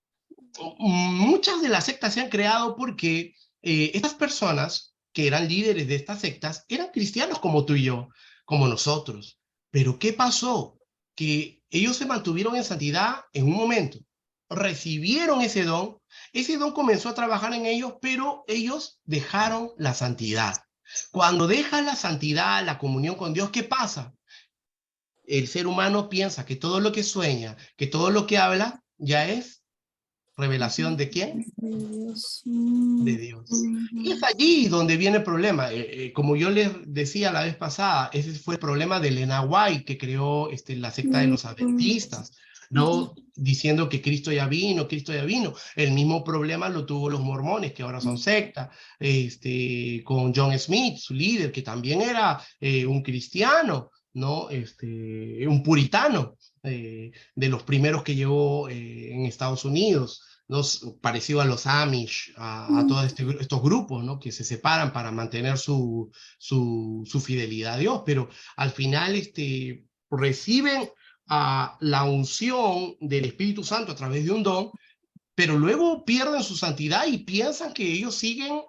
Muchas de las sectas se han creado porque estas personas que eran líderes de estas sectas eran cristianos como tú y yo, como nosotros. Pero ¿qué pasó? Que ellos se mantuvieron en santidad en un momento, recibieron ese don comenzó a trabajar en ellos, pero ellos dejaron la santidad. Cuando dejas la santidad, la comunión con Dios, ¿qué pasa? El ser humano piensa que todo lo que sueña, que todo lo que habla, ya es revelación de quién? Dios. De Dios. Y es allí donde viene el problema. Como yo les decía la vez pasada, ese fue el problema de Elena White, que creó la secta de los adventistas, no diciendo que Cristo ya vino, Cristo ya vino. El mismo problema lo tuvo los mormones, que ahora son secta, con John Smith, su líder, que también era un cristiano, ¿no? Un puritano, de los primeros que llegó en Estados Unidos. Parecido a los Amish, a todos estos grupos, ¿no? Que se separan para mantener su fidelidad a Dios, pero al final reciben la unción del Espíritu Santo a través de un don, pero luego pierden su santidad y piensan que ellos siguen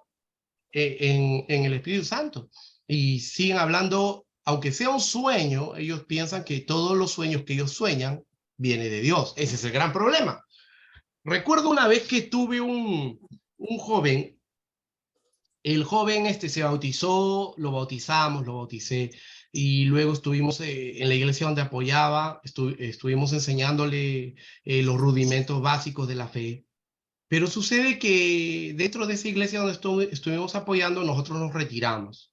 en el Espíritu Santo y siguen hablando, aunque sea un sueño, ellos piensan que todos los sueños que ellos sueñan vienen de Dios. Ese es el gran problema. Recuerdo una vez que tuve un joven, el joven se bautizó, lo bautizamos, lo bauticé, y luego estuvimos en la iglesia donde apoyaba, estuvimos enseñándole los rudimentos básicos de la fe. Pero sucede que dentro de esa iglesia donde estuvimos apoyando, nosotros nos retiramos,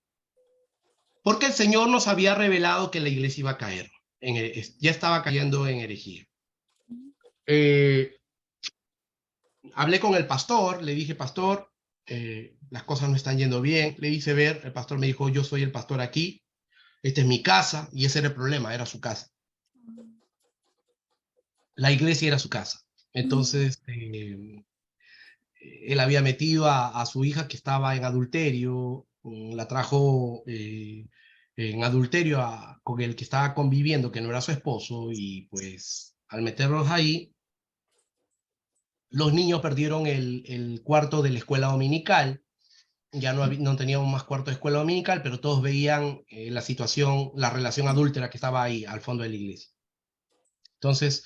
porque el Señor nos había revelado que la iglesia iba a caer, ya estaba cayendo en herejía. Hablé con el pastor, le dije, pastor, las cosas no están yendo bien. Le hice ver, el pastor me dijo, yo soy el pastor aquí, esta es mi casa, y ese era el problema, era su casa. La iglesia era su casa. Entonces, él había metido a su hija que estaba en adulterio, la trajo en adulterio con el que estaba conviviendo, que no era su esposo, y pues al meterlos ahí, los niños perdieron el cuarto de la escuela dominical. Ya no teníamos más cuarto de escuela dominical, pero todos veían la situación, la relación adúltera que estaba ahí al fondo de la iglesia. Entonces,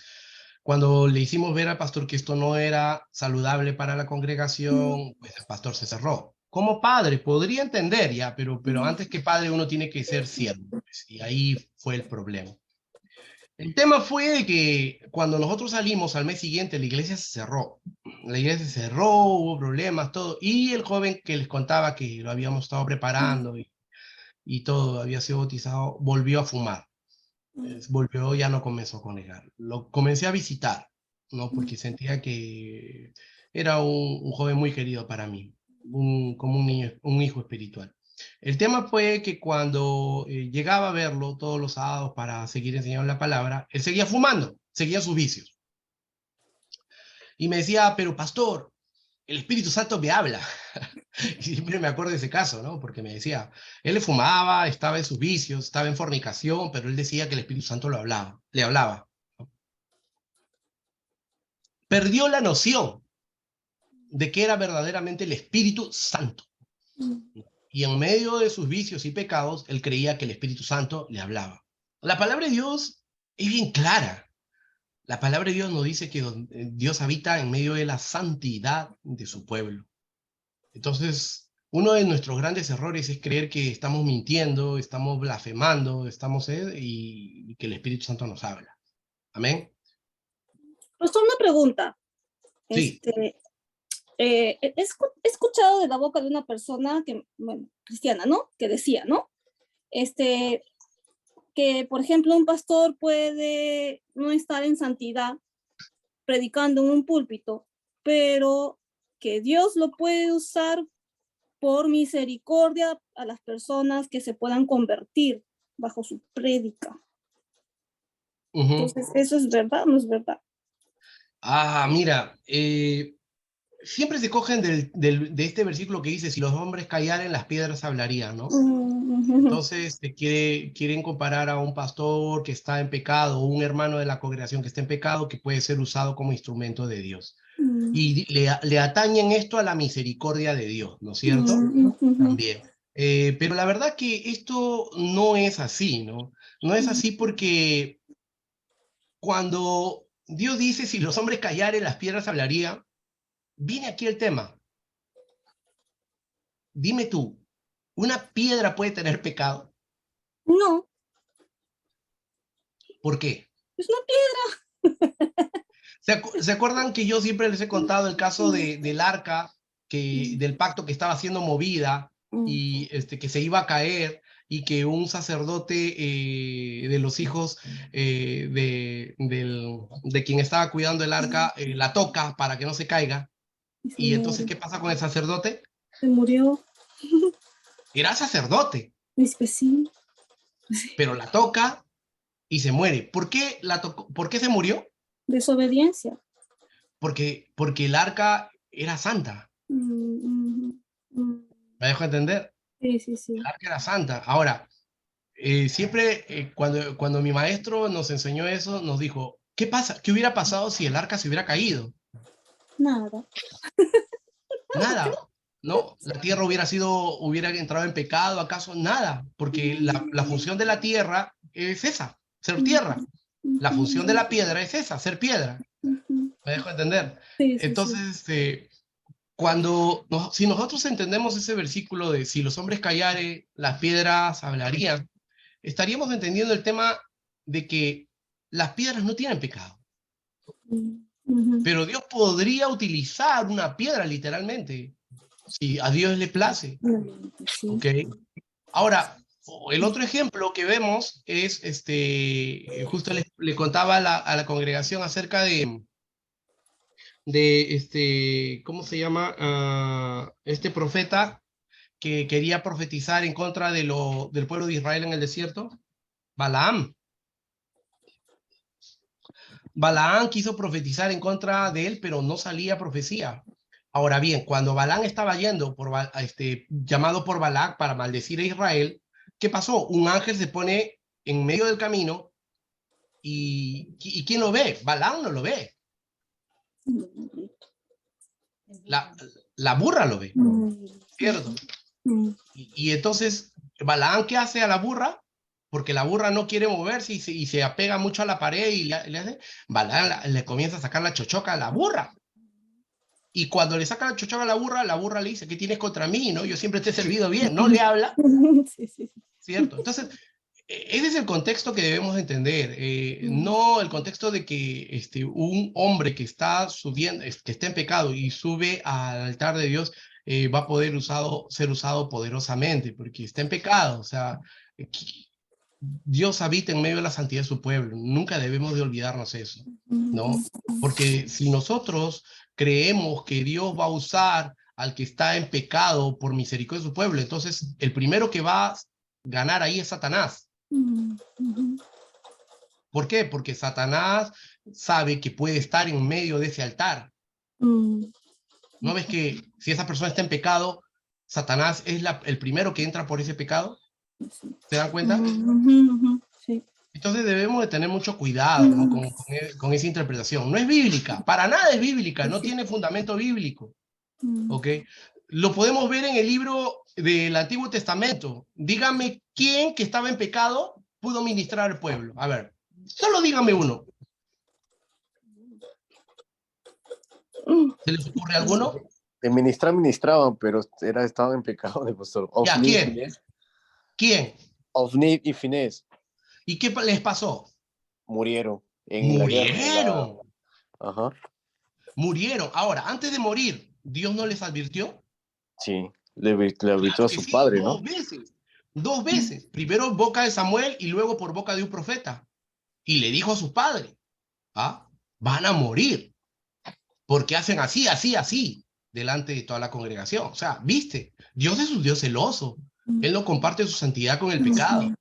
cuando le hicimos ver al pastor que esto no era saludable para la congregación, pues el pastor se cerró. Como padre, podría entender ya, pero antes que padre uno tiene que ser siervo, pues, y ahí fue el problema. El tema fue que cuando nosotros salimos al mes siguiente, la iglesia se cerró. La iglesia se cerró, hubo problemas, todo. Y el joven que les contaba que lo habíamos estado preparando y todo, había sido bautizado, volvió a fumar. Volvió, ya no comenzó con negar. Lo comencé a visitar, ¿no? Porque sentía que era un joven muy querido para mí, como un niño, un hijo espiritual. El tema fue que cuando llegaba a verlo todos los sábados para seguir enseñando la palabra, él seguía fumando, seguía sus vicios. Y me decía, pero pastor, el Espíritu Santo me habla. Y siempre me acuerdo de ese caso, ¿no? Porque me decía, él le fumaba, estaba en sus vicios, estaba en fornicación, pero él decía que el Espíritu Santo le hablaba. Perdió la noción de que era verdaderamente el Espíritu Santo. Y en medio de sus vicios y pecados, él creía que el Espíritu Santo le hablaba. La palabra de Dios es bien clara. La palabra de Dios nos dice que Dios habita en medio de la santidad de su pueblo. Entonces, Uno de nuestros grandes errores es creer que estamos mintiendo, estamos blasfemando, y que el Espíritu Santo nos habla. Amén. Pastor, una pregunta. Sí. He escuchado de la boca de una persona que, bueno, cristiana, ¿no? Que decía, ¿no? Que, por ejemplo, un pastor puede no estar en santidad predicando en un púlpito, pero que Dios lo puede usar por misericordia a las personas que se puedan convertir bajo su prédica. Entonces, ¿eso es verdad o no es verdad? Mira, siempre se cogen de este versículo que dice, si los hombres callaren, las piedras hablarían, ¿no? Entonces quieren comparar a un pastor que está en pecado, o un hermano de la congregación que está en pecado, que puede ser usado como instrumento de Dios. Y le atañen esto a la misericordia de Dios, ¿no es cierto? También. Pero la verdad que esto no es así, ¿no? No es así porque cuando Dios dice, si los hombres callaren, las piedras hablarían, viene aquí el tema. Dime tú, ¿una piedra puede tener pecado? No. ¿Por qué? Es una piedra. ¿Se acuerdan que yo siempre les he contado el caso del arca, del pacto que estaba siendo movida y que se iba a caer y que un sacerdote de los hijos de quien estaba cuidando el arca la toca para que no se caiga? Y entonces, ¿qué pasa con el sacerdote? Se murió. Era sacerdote, Sí. pero la toca y se muere. ¿Por qué ¿Por qué se murió? Desobediencia. Porque el arca era santa. ¿Me dejo entender? Sí. El arca era santa. Ahora, siempre cuando mi maestro nos enseñó eso, nos dijo, ¿qué pasa? ¿Qué hubiera pasado si el arca se hubiera caído? Nada. Nada. No, la tierra hubiera entrado en pecado, ¿acaso? Nada, porque la función de la tierra es esa, ser tierra. La función de la piedra es esa, ser piedra. ¿Me dejo entender? Sí. Entonces, si nosotros entendemos ese versículo de si los hombres callare, las piedras hablarían, estaríamos entendiendo el tema de que las piedras no tienen pecado. Pero Dios podría utilizar una piedra literalmente, si a Dios le place. Sí. ¿Okay? Ahora, el otro ejemplo que vemos es, justo le contaba a la congregación acerca ¿cómo se llama? Este profeta que quería profetizar en contra del pueblo de Israel en el desierto, Balaam. Balaam quiso profetizar en contra de él, pero no salía profecía. Ahora bien, cuando Balaam estaba yendo, llamado por Balac para maldecir a Israel, ¿qué pasó? Un ángel se pone en medio del camino y ¿quién lo ve? Balaam no lo ve. La burra lo ve, ¿cierto? Y entonces, ¿Balaam qué hace a la burra? Porque la burra no quiere moverse y se apega mucho a la pared y le hace, Balaam le comienza a sacar la chochoca a la burra. Y cuando le saca la chochoca a la burra le dice, ¿qué tienes contra mí? ¿No? Yo siempre te he servido bien, no le habla. Sí. ¿Cierto? Entonces, ese es el contexto que debemos entender, no el contexto de que un hombre que está subiendo, que está en pecado y sube al altar de Dios, va a poder ser usado poderosamente, porque está en pecado, o sea, Dios habita en medio de la santidad de su pueblo, nunca debemos de olvidarnos eso, ¿no? Porque si nosotros creemos que Dios va a usar al que está en pecado por misericordia de su pueblo, entonces el primero que va a ganar ahí es Satanás. ¿Por qué? Porque Satanás sabe que puede estar en medio de ese altar. ¿No ves que si esa persona está en pecado, Satanás es el primero que entra por ese pecado? ¿Se dan cuenta? Sí. Entonces debemos de tener mucho cuidado, ¿no? con esa interpretación. No es bíblica, para nada es bíblica, no tiene fundamento bíblico. ¿Ok? Lo podemos ver en el libro del Antiguo Testamento. Dígame quién que estaba en pecado pudo ministrar al pueblo. A ver, solo dígame uno. ¿Se les ocurre alguno? De ministraban, pero estaban en pecado de pastor. ¿Ya quién? ¿Quién? Ofni y Finés ¿Y qué les pasó? murieron en la guerra. Murieron. Ajá. Murieron. Ahora, antes de morir, ¿Dios no les advirtió? Sí, le advirtió a Que su sí, padre, ¿no? 2 veces. 2 veces. Primero en boca de Samuel y luego por boca de un profeta. Y le dijo a su padre, ¿ah? Van a morir. Porque hacen así, así, así, delante de toda la congregación. O sea, ¿viste? Dios es un Dios celoso. Él no comparte su santidad con el pecado.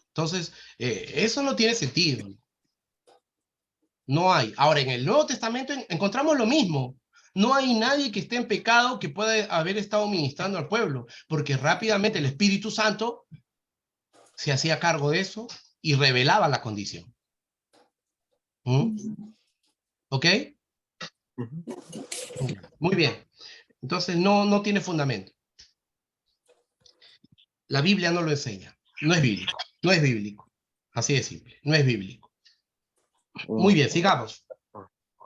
Entonces, eso no tiene sentido. No hay. Ahora, en el Nuevo Testamento encontramos lo mismo. No hay nadie que esté en pecado que pueda haber estado ministrando al pueblo, porque rápidamente el Espíritu Santo se hacía cargo de eso y revelaba la condición. ¿Ok? Muy bien. Entonces, no tiene fundamento. La Biblia no lo enseña. No es bíblico. No es bíblico. Así de simple. No es bíblico. Muy bien, sigamos.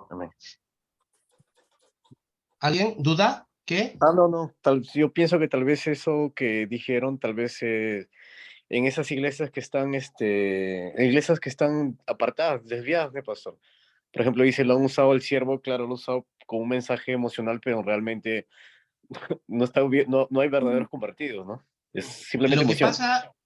Amén. ¿Alguien duda? ¿Qué? No. Yo pienso que tal vez eso que dijeron, tal vez en esas iglesias que están, iglesias que están apartadas, desviadas de pastor. Por ejemplo, dice, lo han usado el siervo, claro, lo han usado con un mensaje emocional, pero realmente no hay verdaderos convertidos, ¿no? Es simplemente emoción.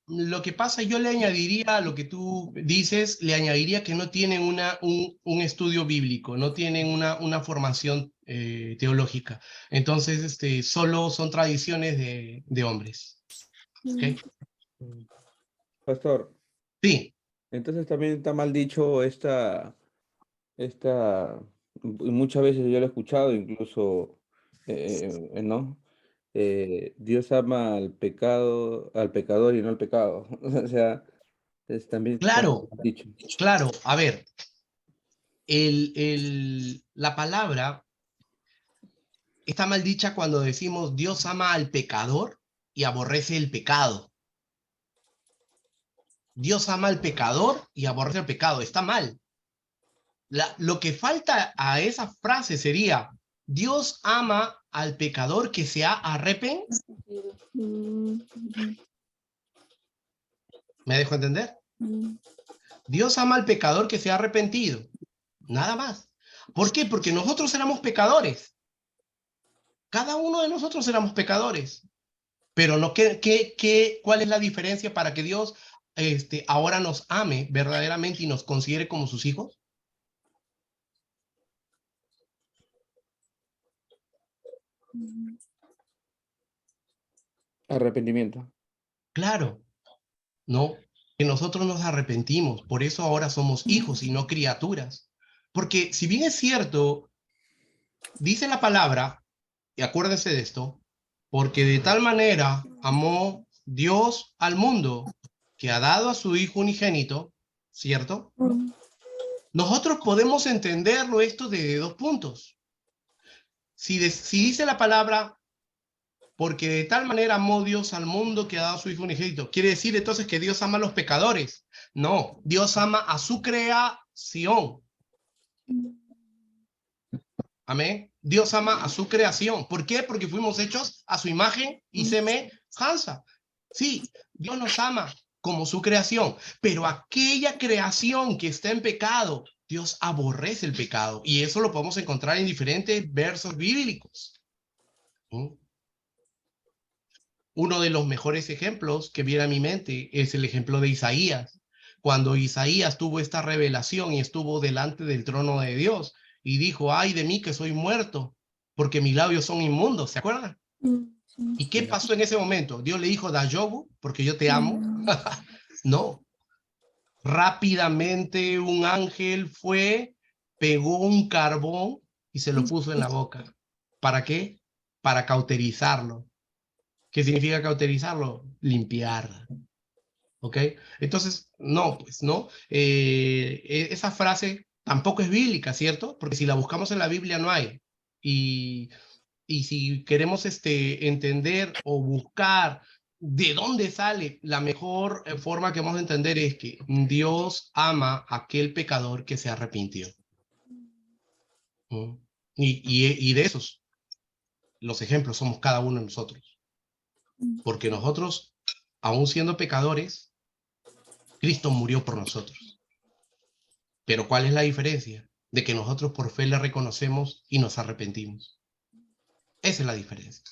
Lo que pasa, yo le añadiría a lo que tú dices, le añadiría que no tienen un estudio bíblico, no tienen una formación teológica. Entonces, solo son tradiciones de hombres. ¿Okay? Pastor, Sí, entonces también está mal dicho muchas veces yo lo he escuchado, incluso, ¿no? Dios ama al pecador y no al pecado. O sea, también está claro, mal dicho. claro. A ver, la palabra está mal dicha cuando decimos Dios ama al pecador y aborrece el pecado. Dios ama al pecador y aborrece el pecado. Está mal. Lo que falta a esa frase sería, Dios ama al pecador que se ha arrepentido. ¿Me dejo entender? Dios ama al pecador que se ha arrepentido. Nada más. ¿Por qué? Porque nosotros éramos pecadores. Cada uno de nosotros éramos pecadores. Pero no, ¿cuál es la diferencia para que Dios ahora nos ame verdaderamente y nos considere como sus hijos? Arrepentimiento. Claro, no, que nosotros nos arrepentimos, por eso ahora somos hijos y no criaturas. Porque si bien es cierto, dice la palabra, y acuérdense de esto, porque de tal manera amó Dios al mundo que ha dado a su Hijo unigénito, ¿cierto? Nosotros podemos entenderlo esto desde 2 puntos. Si dice la palabra, porque de tal manera amó Dios al mundo que ha dado a su Hijo unigénito, ¿quiere decir entonces que Dios ama a los pecadores? No, Dios ama a su creación. Amén. Dios ama a su creación. ¿Por qué? Porque fuimos hechos a su imagen y semejanza. Sí, Dios nos ama como su creación, pero aquella creación que está en pecado, Dios aborrece el pecado. Y eso lo podemos encontrar en diferentes versos bíblicos. Uno de los mejores ejemplos que viene a mi mente es el ejemplo de Isaías. Cuando Isaías tuvo esta revelación y estuvo delante del trono de Dios y dijo, ay de mí que soy muerto, porque mis labios son inmundos, ¿se acuerdan? ¿Y qué pasó en ese momento? Dios le dijo, Dayobu, porque yo te amo. No. Rápidamente un ángel fue, pegó un carbón y se lo puso en la boca. ¿Para qué? Para cauterizarlo. ¿Qué significa cauterizarlo? Limpiar. ¿Ok? Entonces, no, pues, ¿no? Esa frase tampoco es bíblica, ¿cierto? Porque si la buscamos en la Biblia no hay. Y si queremos entender o buscar de dónde sale, la mejor forma que vamos a entender es que Dios ama a aquel pecador que se arrepintió. ¿Mm? Y de esos. los ejemplos somos cada uno de nosotros. Porque nosotros, aún siendo pecadores, Cristo murió por nosotros. Pero ¿cuál es la diferencia? De que nosotros por fe le reconocemos y nos arrepentimos. Esa es la diferencia.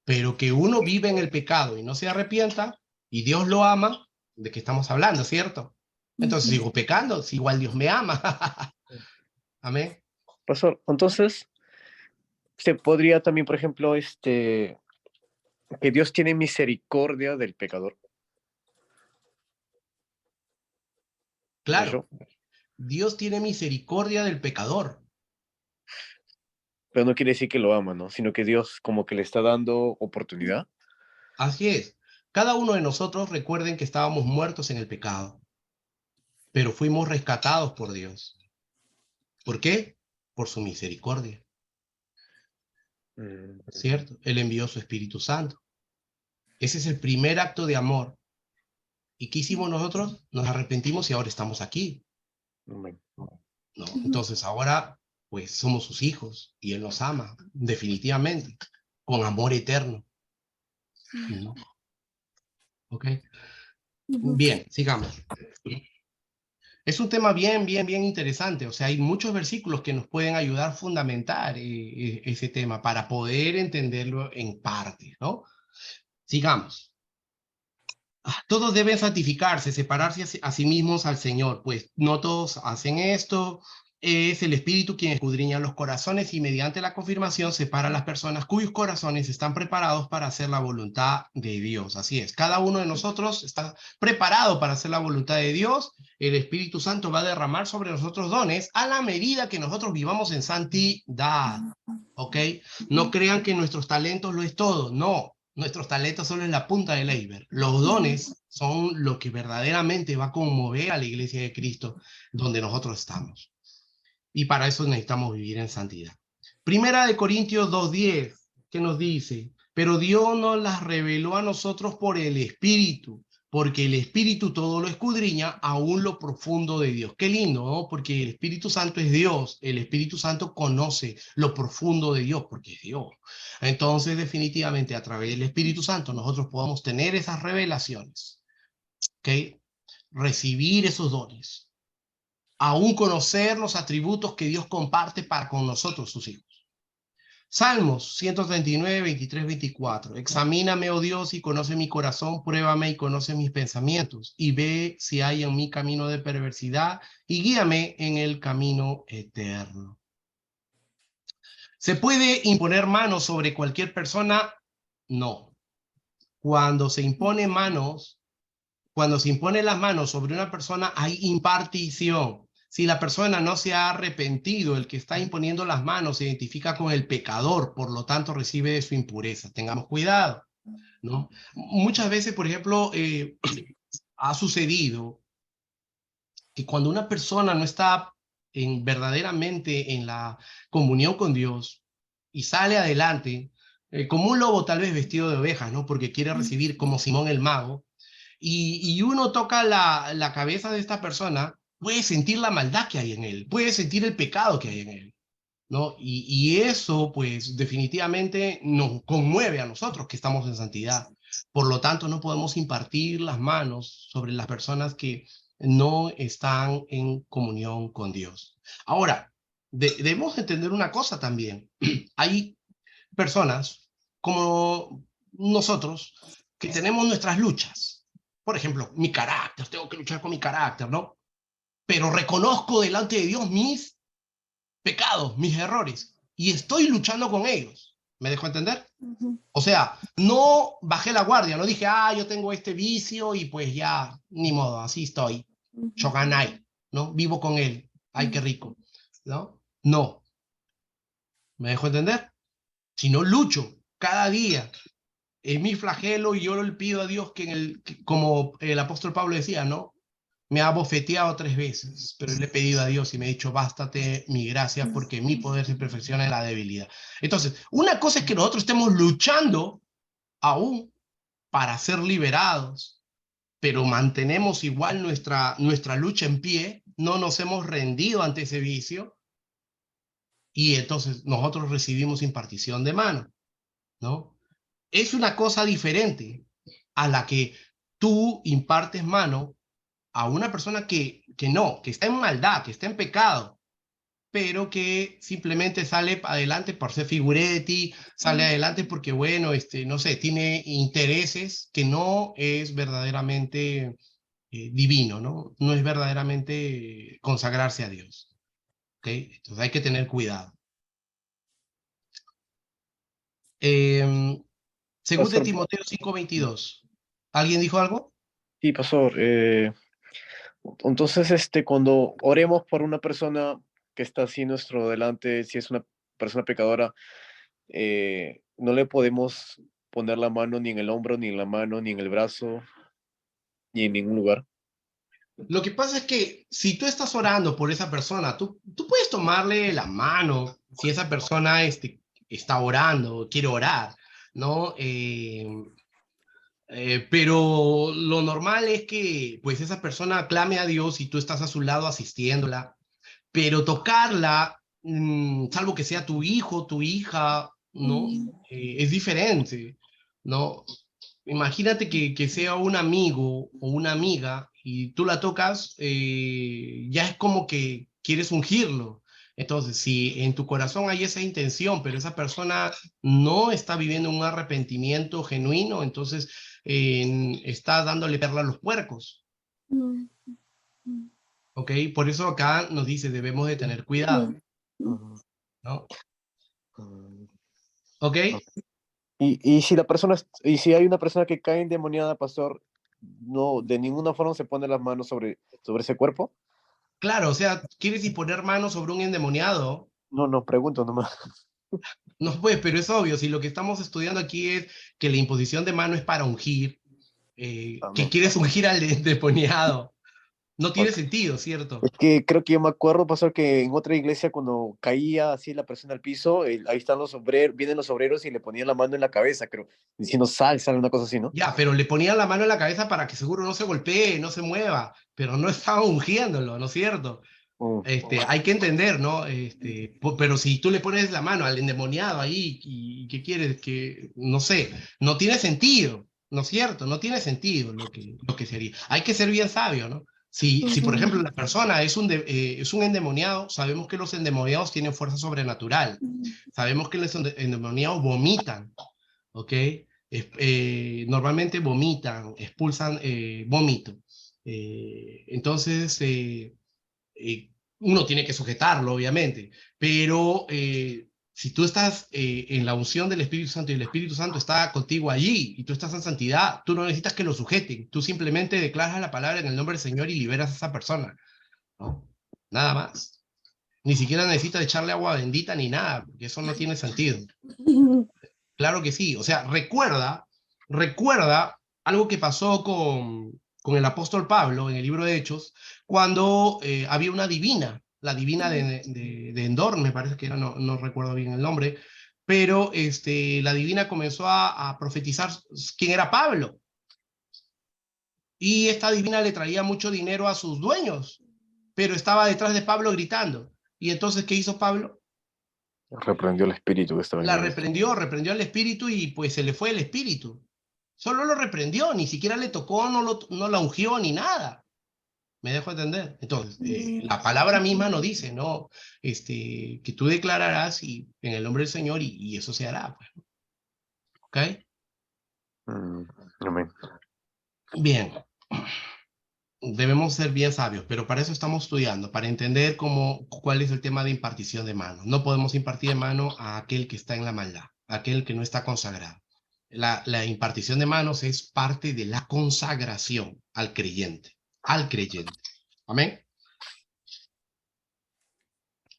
Pero que uno vive en el pecado y no se arrepienta, y Dios lo ama, ¿de qué estamos hablando, cierto? Entonces sigo pecando, si igual Dios me ama. Amén. Pastor, entonces, se podría también, por ejemplo, que Dios tiene misericordia del pecador. Claro, ¿Eso? Dios tiene misericordia del pecador. Pero no quiere decir que lo ama, ¿no? Sino que Dios como que le está dando oportunidad. Así es. Cada uno de nosotros recuerden que estábamos muertos en el pecado, pero fuimos rescatados por Dios. ¿Por qué? Por su misericordia, ¿cierto? Él envió su Espíritu Santo. Ese es el primer acto de amor. ¿Y qué hicimos nosotros? Nos arrepentimos y ahora estamos aquí, Amén. ¿no? Entonces ahora, pues somos sus hijos y Él nos ama, definitivamente, con amor eterno. ¿No? ¿Ok? Bien, sigamos. Es un tema bien interesante. O sea, hay muchos versículos que nos pueden ayudar a fundamentar ese tema para poder entenderlo en parte, ¿no? Sigamos. Todos deben santificarse, separarse a sí mismos al Señor, pues no todos hacen esto. Es el Espíritu quien escudriña los corazones y mediante la confirmación separa a las personas cuyos corazones están preparados para hacer la voluntad de Dios. Así es, cada uno de nosotros está preparado para hacer la voluntad de Dios. El Espíritu Santo va a derramar sobre nosotros dones a la medida que nosotros vivamos en santidad. ¿Ok? No crean que nuestros talentos lo es todo, no. Nuestros talentos solo es la punta del iceberg. Los dones son lo que verdaderamente va a conmover a la iglesia de Cristo donde nosotros estamos. Y para eso necesitamos vivir en santidad. Primera de Corintios 2:10, que nos dice, pero Dios nos las reveló a nosotros por el Espíritu, porque el Espíritu todo lo escudriña, aún lo profundo de Dios. Qué lindo, ¿no? Porque el Espíritu Santo es Dios, el Espíritu Santo conoce lo profundo de Dios, porque es Dios. Entonces, definitivamente, a través del Espíritu Santo, nosotros podamos tener esas revelaciones, ¿ok? Recibir esos dones, aún conocer los atributos que Dios comparte para con nosotros, sus hijos. Salmos 139, 23, 24. Examíname, oh Dios, y conoce mi corazón, pruébame y conoce mis pensamientos, y ve si hay en mí camino de perversidad, y guíame en el camino eterno. ¿Se puede imponer manos sobre cualquier persona? No. Cuando se impone las manos sobre una persona, hay impartición. Si la persona no se ha arrepentido, el que está imponiendo las manos se identifica con el pecador, por lo tanto recibe de su impureza. Tengamos cuidado, ¿no? Muchas veces, por ejemplo, ha sucedido que cuando una persona no está verdaderamente en la comunión con Dios y sale adelante, como un lobo tal vez vestido de ovejas, ¿no? Porque quiere recibir como Simón el mago, y uno toca la cabeza de esta persona, puede sentir la maldad que hay en él, puede sentir el pecado que hay en él, ¿no? Y eso, pues, definitivamente nos conmueve a nosotros que estamos en santidad. Por lo tanto, no podemos impartir las manos sobre las personas que no están en comunión con Dios. Ahora, debemos entender una cosa también. Hay personas como nosotros que tenemos nuestras luchas. Por ejemplo, mi carácter, tengo que luchar con mi carácter, ¿no? Pero reconozco delante de Dios mis pecados, mis errores, y estoy luchando con ellos. ¿Me dejo entender? O sea, no bajé la guardia, no dije, yo tengo este vicio y pues ya, ni modo, así estoy. Shoganai, ¿no? Vivo con él. Ay, qué rico, ¿no? No. ¿Me dejo entender? Si no lucho cada día, es mi flagelo y yo le pido a Dios que como el apóstol Pablo decía, ¿no? Me ha bofeteado 3 veces, pero le he pedido a Dios y me ha dicho, bástate mi gracia porque mi poder se perfecciona en la debilidad. Entonces, una cosa es que nosotros estemos luchando aún para ser liberados, pero mantenemos igual nuestra lucha en pie, no nos hemos rendido ante ese vicio. y entonces nosotros recibimos impartición de mano, ¿no? Es una cosa diferente a la que tú impartes mano a una persona que está en maldad, que está en pecado, pero que simplemente sale adelante por ser figuretti, sale adelante porque, bueno, no sé, tiene intereses que no es verdaderamente divino, ¿no? No es verdaderamente consagrarse a Dios, ¿ok? Entonces hay que tener cuidado. Según de Pastor, Timoteo 5:22. ¿Alguien dijo algo? sí, pastor. Entonces, cuando oremos por una persona que está así nuestro delante, si es una persona pecadora, no le podemos poner la mano ni en el hombro, ni en la mano, ni en el brazo, ni en ningún lugar. Lo que pasa es que si tú estás orando por esa persona, tú puedes tomarle la mano si esa persona está orando, quiere orar, ¿no? Pero lo normal es que pues esa persona clame a Dios y tú estás a su lado asistiéndola, pero tocarla, salvo que sea tu hijo, tu hija, ¿no? Es diferente, ¿no? Imagínate que sea un amigo o una amiga y tú la tocas, ya es como que quieres ungirlo. Entonces, si en tu corazón hay esa intención, pero esa persona no está viviendo un arrepentimiento genuino, entonces está dándole perla a los puercos, Mm, mm, ¿ok? Por eso acá nos dice, debemos de tener cuidado, Ujú. ¿no? Mm, ¿Ok? ok. Y si y si hay una persona que cae endemoniada, pastor, no, de ninguna forma se pone las manos sobre ese cuerpo. Claro, o sea, ¿quieres imponer manos sobre un endemoniado? No, no, pregunto nomás. No, pues, pero es obvio, si lo que estamos estudiando aquí es que la imposición de mano es para ungir, que Amén. quieres ungir al endemoniado, no tiene Ok. sentido, ¿cierto? Es que creo que yo me acuerdo, pastor, que en otra iglesia cuando caía así la persona al piso, ahí están los obreros, vienen los obreros y le ponían la mano en la cabeza, creo, diciendo sal, una cosa así, ¿no? Ya, pero le ponían la mano en la cabeza para que seguro no se golpee, no se mueva, pero no estaba ungiéndolo, ¿no es cierto? Mm. Hay que entender, ¿no? Pero si tú le pones la mano al endemoniado ahí, y ¿qué quieres? Que, no sé, no tiene sentido, ¿no es cierto? No tiene sentido lo que sería. Hay que ser bien sabio, ¿no? Si por ejemplo, la persona es un endemoniado, sabemos que los endemoniados tienen fuerza sobrenatural. Sabemos que los endemoniados vomitan, ¿ok? Normalmente vomitan, expulsan vómito. Entonces, uno tiene que sujetarlo, obviamente, pero si tú estás en la unción del Espíritu Santo y el Espíritu Santo está contigo allí y tú estás en santidad, tú no necesitas que lo sujeten, tú simplemente declaras la palabra en el nombre del Señor y liberas a esa persona, ¿no? Nada más. Ni siquiera necesitas echarle agua bendita ni nada, porque eso no tiene sentido. Claro que sí, o sea, recuerda algo que pasó con el apóstol Pablo en el libro de Hechos, cuando había una divina, la divina de Endor, me parece que era, no recuerdo bien el nombre, pero la divina comenzó a profetizar quién era Pablo, y esta divina le traía mucho dinero a sus dueños, pero estaba detrás de Pablo gritando. Y entonces, ¿qué hizo Pablo? Reprendió el espíritu que estaba en La él. reprendió al espíritu y pues se le fue el espíritu. Solo lo reprendió, ni siquiera le tocó, no la ungió ni nada. ¿Me dejo entender? Entonces, la palabra misma nos dice, ¿no? Que tú declararás en el nombre del Señor y eso se hará, pues. ¿Ok? Mm, amén. Bien. Debemos ser bien sabios, pero para eso estamos estudiando, para entender cuál es el tema de impartición de mano. No podemos impartir de mano a aquel que está en la maldad, a aquel que no está consagrado. La impartición de manos es parte de la consagración al creyente, al creyente. Amén.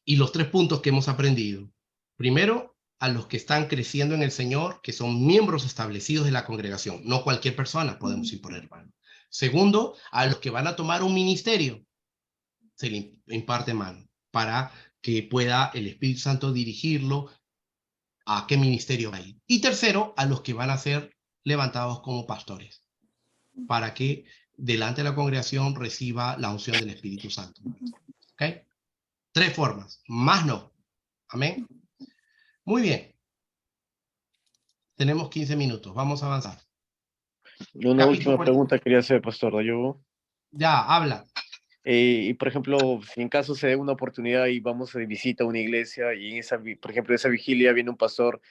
Y los 3 puntos que hemos aprendido. Primero, a los que están creciendo en el Señor, que son miembros establecidos de la congregación. No cualquier persona podemos imponer mano. Segundo, a los que van a tomar un ministerio, se le imparte mano para que pueda el Espíritu Santo dirigirlo a qué ministerio va a ir. Y tercero, a los que van a ser levantados como pastores, para que delante de la congregación reciba la unción del Espíritu Santo. ¿Ok? 3 formas, más no. Amén. Muy bien. Tenemos 15 minutos. Vamos a avanzar. Una Capítulo última 40. pregunta quería hacer, Pastor Dayobo. Ya, habla. Y por ejemplo, si en caso se dé una oportunidad y vamos de visita a una iglesia y en esa, por ejemplo, esa vigilia viene un pastor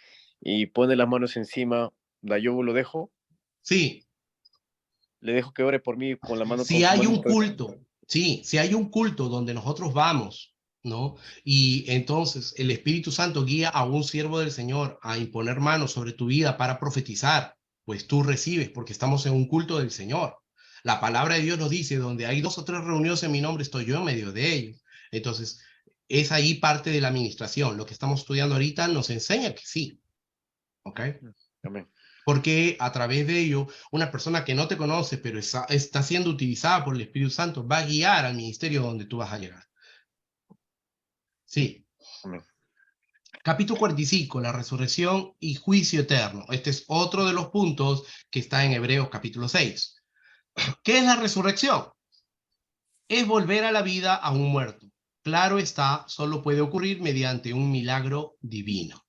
y pone las manos encima, ¿Dayobo lo dejo? Sí, Le dejo que ore por mí con la mano si con su hay mano. un culto, sí, si hay un culto donde nosotros vamos, ¿no? Y entonces el Espíritu Santo guía a un siervo del Señor a imponer manos sobre tu vida para profetizar, pues tú recibes, porque estamos en un culto del Señor. La palabra de Dios nos dice, donde hay 2 o 3 reunidos en mi nombre, estoy yo en medio de ellos. Entonces, es ahí parte de la administración. Lo que estamos estudiando ahorita nos enseña que sí, ¿ok? Amén. Porque a través de ello, una persona que no te conoce, pero está siendo utilizada por el Espíritu Santo, va a guiar al ministerio donde tú vas a llegar. Sí. Amén. Capítulo 45, la resurrección y juicio eterno. Este es otro de los puntos que está en Hebreos capítulo 6. ¿Qué es la resurrección? Es volver a la vida a un muerto. Claro está, solo puede ocurrir mediante un milagro divino.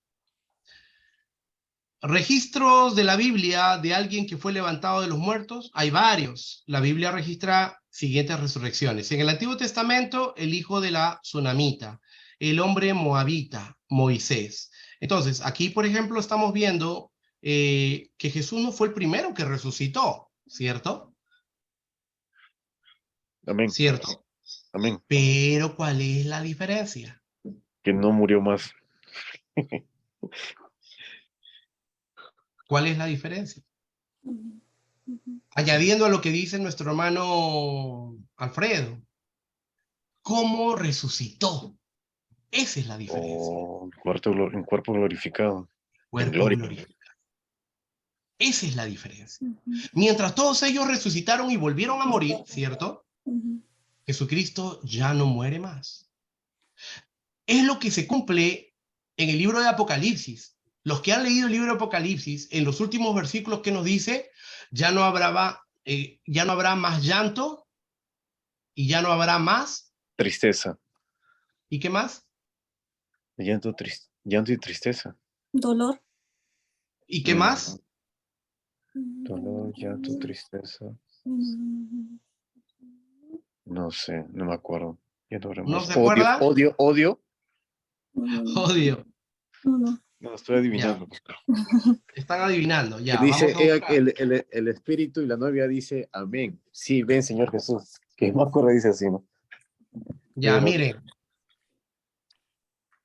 Registros de la Biblia de alguien que fue levantado de los muertos, hay varios. La Biblia registra siguientes resurrecciones. En el Antiguo Testamento, el hijo de la Sunamita, el hombre moabita, Moisés. Entonces, aquí, por ejemplo, estamos viendo que Jesús no fue el primero que resucitó, ¿cierto? Amén. ¿Cierto? Amén. Pero, ¿cuál es la diferencia? Que no murió más. ¿Cuál es la diferencia? Ujú, ujú. Añadiendo a lo que dice nuestro hermano Alfredo, ¿cómo resucitó? Esa es la diferencia. O en cuerpo glorificado. En Cuerpo gloria. glorificado. Esa es la diferencia. Ujú, Mientras todos ellos resucitaron y volvieron a morir, ¿cierto? ujú. Jesucristo ya no muere más. Es lo que se cumple en el libro de Apocalipsis. Los que han leído el libro de Apocalipsis, en los últimos versículos que nos dice, ya no habrá más llanto y ya no habrá más. Tristeza. ¿Y qué más? Llanto y tristeza. Dolor. ¿Y qué más? Dolor, llanto, tristeza. Ujú. No sé, no me acuerdo. Ya no habrá ¿No más. se Odio, acuerda? odio, odio. Odio. No. No, estoy adivinando. Están adivinando. Ya, Dice, vamos a buscar. el espíritu y la novia dice, amén. Sí, ven, Señor Jesús. Que no me acuerdo, dice así, ¿no? Ya, Pero, miren.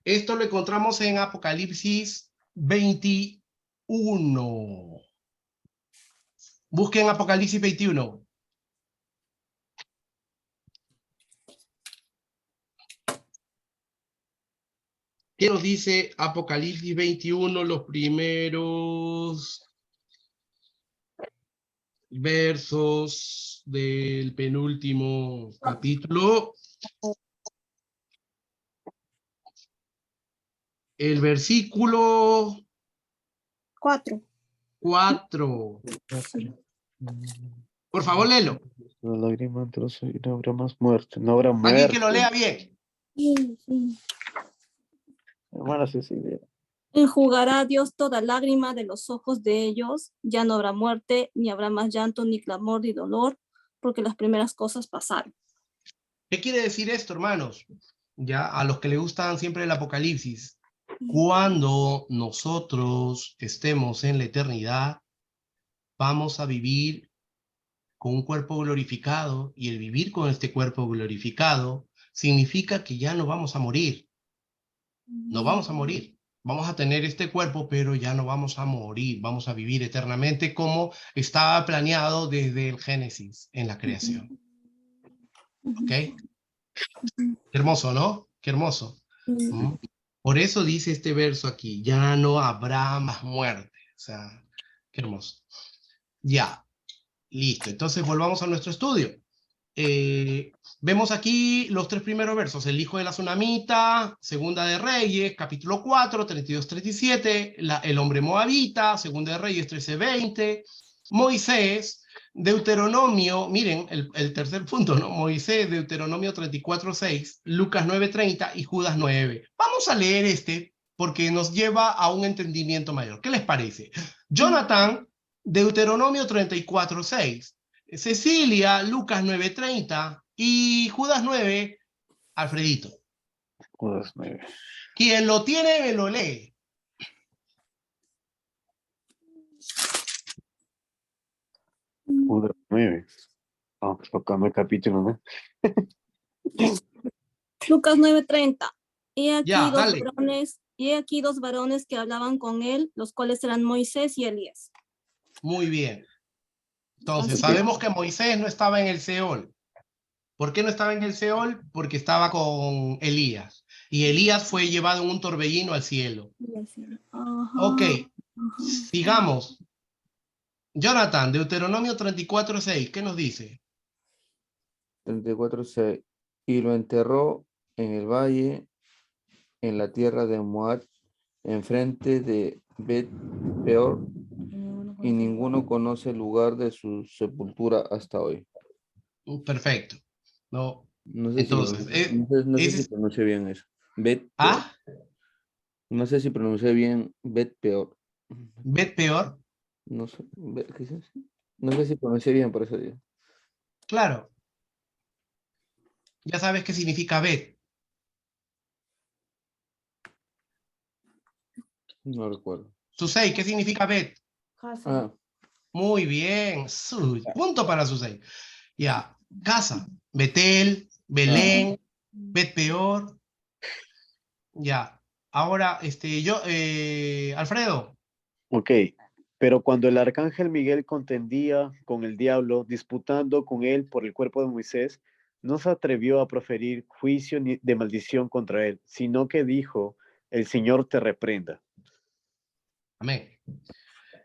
Esto lo encontramos en Apocalipsis 21. Busquen Apocalipsis 21. ¿Qué nos dice Apocalipsis 21, los primeros versos del penúltimo capítulo? El versículo 4. 4. Por favor, léelo. la lágrima entró y no habrá más muerte. No habrá Alguien que lo muerte. lea bien. Sí, sí. Hermana Cecilia. Enjugará Dios toda lágrima de los ojos de ellos, ya no habrá muerte, ni habrá más llanto, ni clamor, ni dolor, porque las primeras cosas pasaron. ¿Qué quiere decir esto, hermanos? Ya, a los que les gustan siempre el Apocalipsis. Cuando nosotros estemos en la eternidad, vamos a vivir con un cuerpo glorificado, y el vivir con este cuerpo glorificado significa que ya no vamos a morir. No vamos a morir. Vamos a tener este cuerpo, pero ya no vamos a morir. Vamos a vivir eternamente como estaba planeado desde el Génesis en la creación. ¿Ok? Qué hermoso, ¿no? Qué hermoso. ¿Mm? Por eso dice este verso aquí, ya no habrá más muerte. O sea, qué hermoso. Ya, listo. Entonces volvamos a nuestro estudio. Vemos aquí los 3 primeros versos, el hijo de la Sunamita, Segunda de Reyes, capítulo 4, 32-37, el hombre moabita, Segunda de Reyes 13-20, Moisés, Deuteronomio, miren, el tercer punto, ¿no? Moisés, Deuteronomio 34:6, Lucas 9:30 y Judas 9. Vamos a leer este porque nos lleva a un entendimiento mayor. ¿Qué les parece? Jonathan, Deuteronomio 34:6, Cecilia, Lucas 9:30 y Judas 9, Alfredito. Judas 9. Quien lo tiene, me lo lee. Judas 9. Ah, pues tocando el capítulo, ¿no? Lucas 9:30. Ya, dale. He aquí dos varones que hablaban con él, los cuales eran Moisés y Elías. Muy bien. Entonces, Así sabemos que Moisés no estaba en el Seol. ¿Por qué no estaba en el Seol? Porque estaba con Elías. Y Elías fue llevado en un torbellino al cielo. Ajá, Ok, ajá. sigamos. Jonathan, Deuteronomio 34:6, ¿qué nos dice? 34:6. Y lo enterró en el valle, en la tierra de Moab, enfrente de Bet Peor, y ninguno conoce el lugar de su sepultura hasta hoy. Perfecto. No, No sé entonces, no sé ese si es... pronuncié bien eso. Bet Peor. ¿Ah? No sé si pronuncié bien Bet Peor. ¿Bet peor? No sé, ¿qué es eso? No sé si pronuncié bien, por eso digo. Claro. Ya sabes qué significa Bet. No recuerdo. Susei, ¿qué significa Bet? Casa. Ah, Muy bien. Punto para Susei. Ya. Casa. Betel, Belén, Bet peor. Ya. Ahora, Alfredo. Ok, pero cuando el arcángel Miguel contendía con el diablo, disputando con él por el cuerpo de Moisés, no se atrevió a proferir juicio ni de maldición contra él, sino que dijo, el Señor te reprenda. Amén.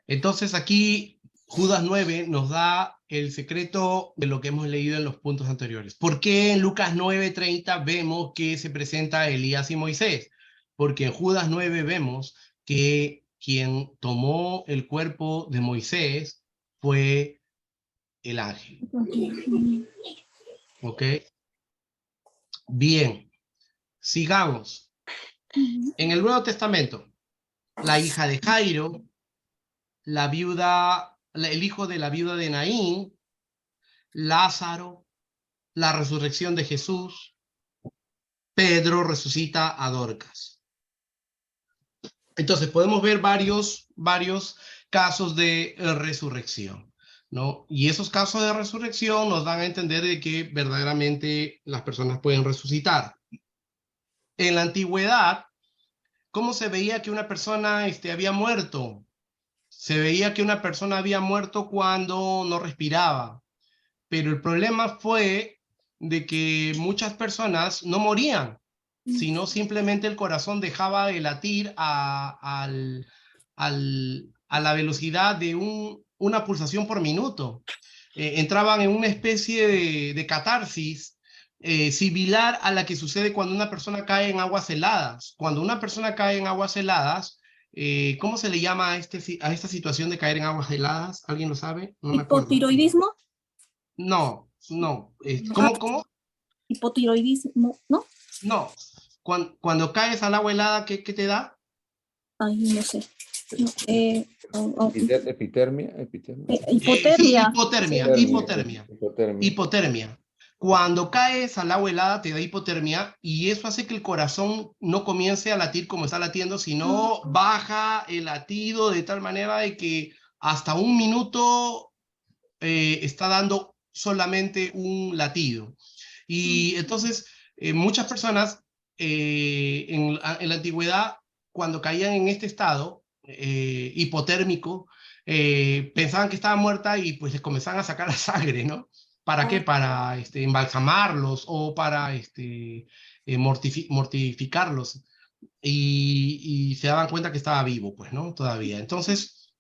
Entonces aquí Judas 9 nos da el secreto de lo que hemos leído en los puntos anteriores. ¿Por qué en Lucas 9:30 vemos que se presenta Elías y Moisés? Porque en Judas 9 vemos que quien tomó el cuerpo de Moisés fue el ángel. ¿Ok? Bien, sigamos. En el Nuevo Testamento, la hija de Jairo, el hijo de la viuda de Naín, Lázaro, la resurrección de Jesús, Pedro resucita a Dorcas. Entonces podemos ver varios casos de resurrección, ¿no? Y esos casos de resurrección nos dan a entender de que verdaderamente las personas pueden resucitar. En la antigüedad, ¿cómo se veía que una persona había muerto? Se veía que una persona había muerto cuando no respiraba. Pero el problema fue de que muchas personas no morían, sino simplemente el corazón dejaba de latir a la velocidad de una pulsación por minuto. Entraban en una especie de catarsis similar a la que sucede cuando una persona cae en aguas heladas. Cuando una persona cae en aguas heladas, ¿cómo se le llama a esta situación de caer en aguas heladas? ¿Alguien lo sabe? No me acuerdo. ¿Hipotiroidismo? No. ¿Cómo? Hipotiroidismo, ¿no? No. Cuando caes al agua helada, ¿qué te da? Ay, no sé. Epitermia. Hipotermia. Hipotermia. Cuando caes al agua helada te da hipotermia y eso hace que el corazón no comience a latir como está latiendo, sino baja el latido de tal manera de que hasta un minuto está dando solamente un latido. Y entonces muchas personas en la antigüedad, cuando caían en este estado hipotérmico, pensaban que estaba muerta y pues les comenzaban a sacar la sangre, ¿no? ¿Para qué? Para embalsamarlos o para mortificarlos. Y se daban cuenta que estaba vivo, pues, ¿no? Todavía. Entonces,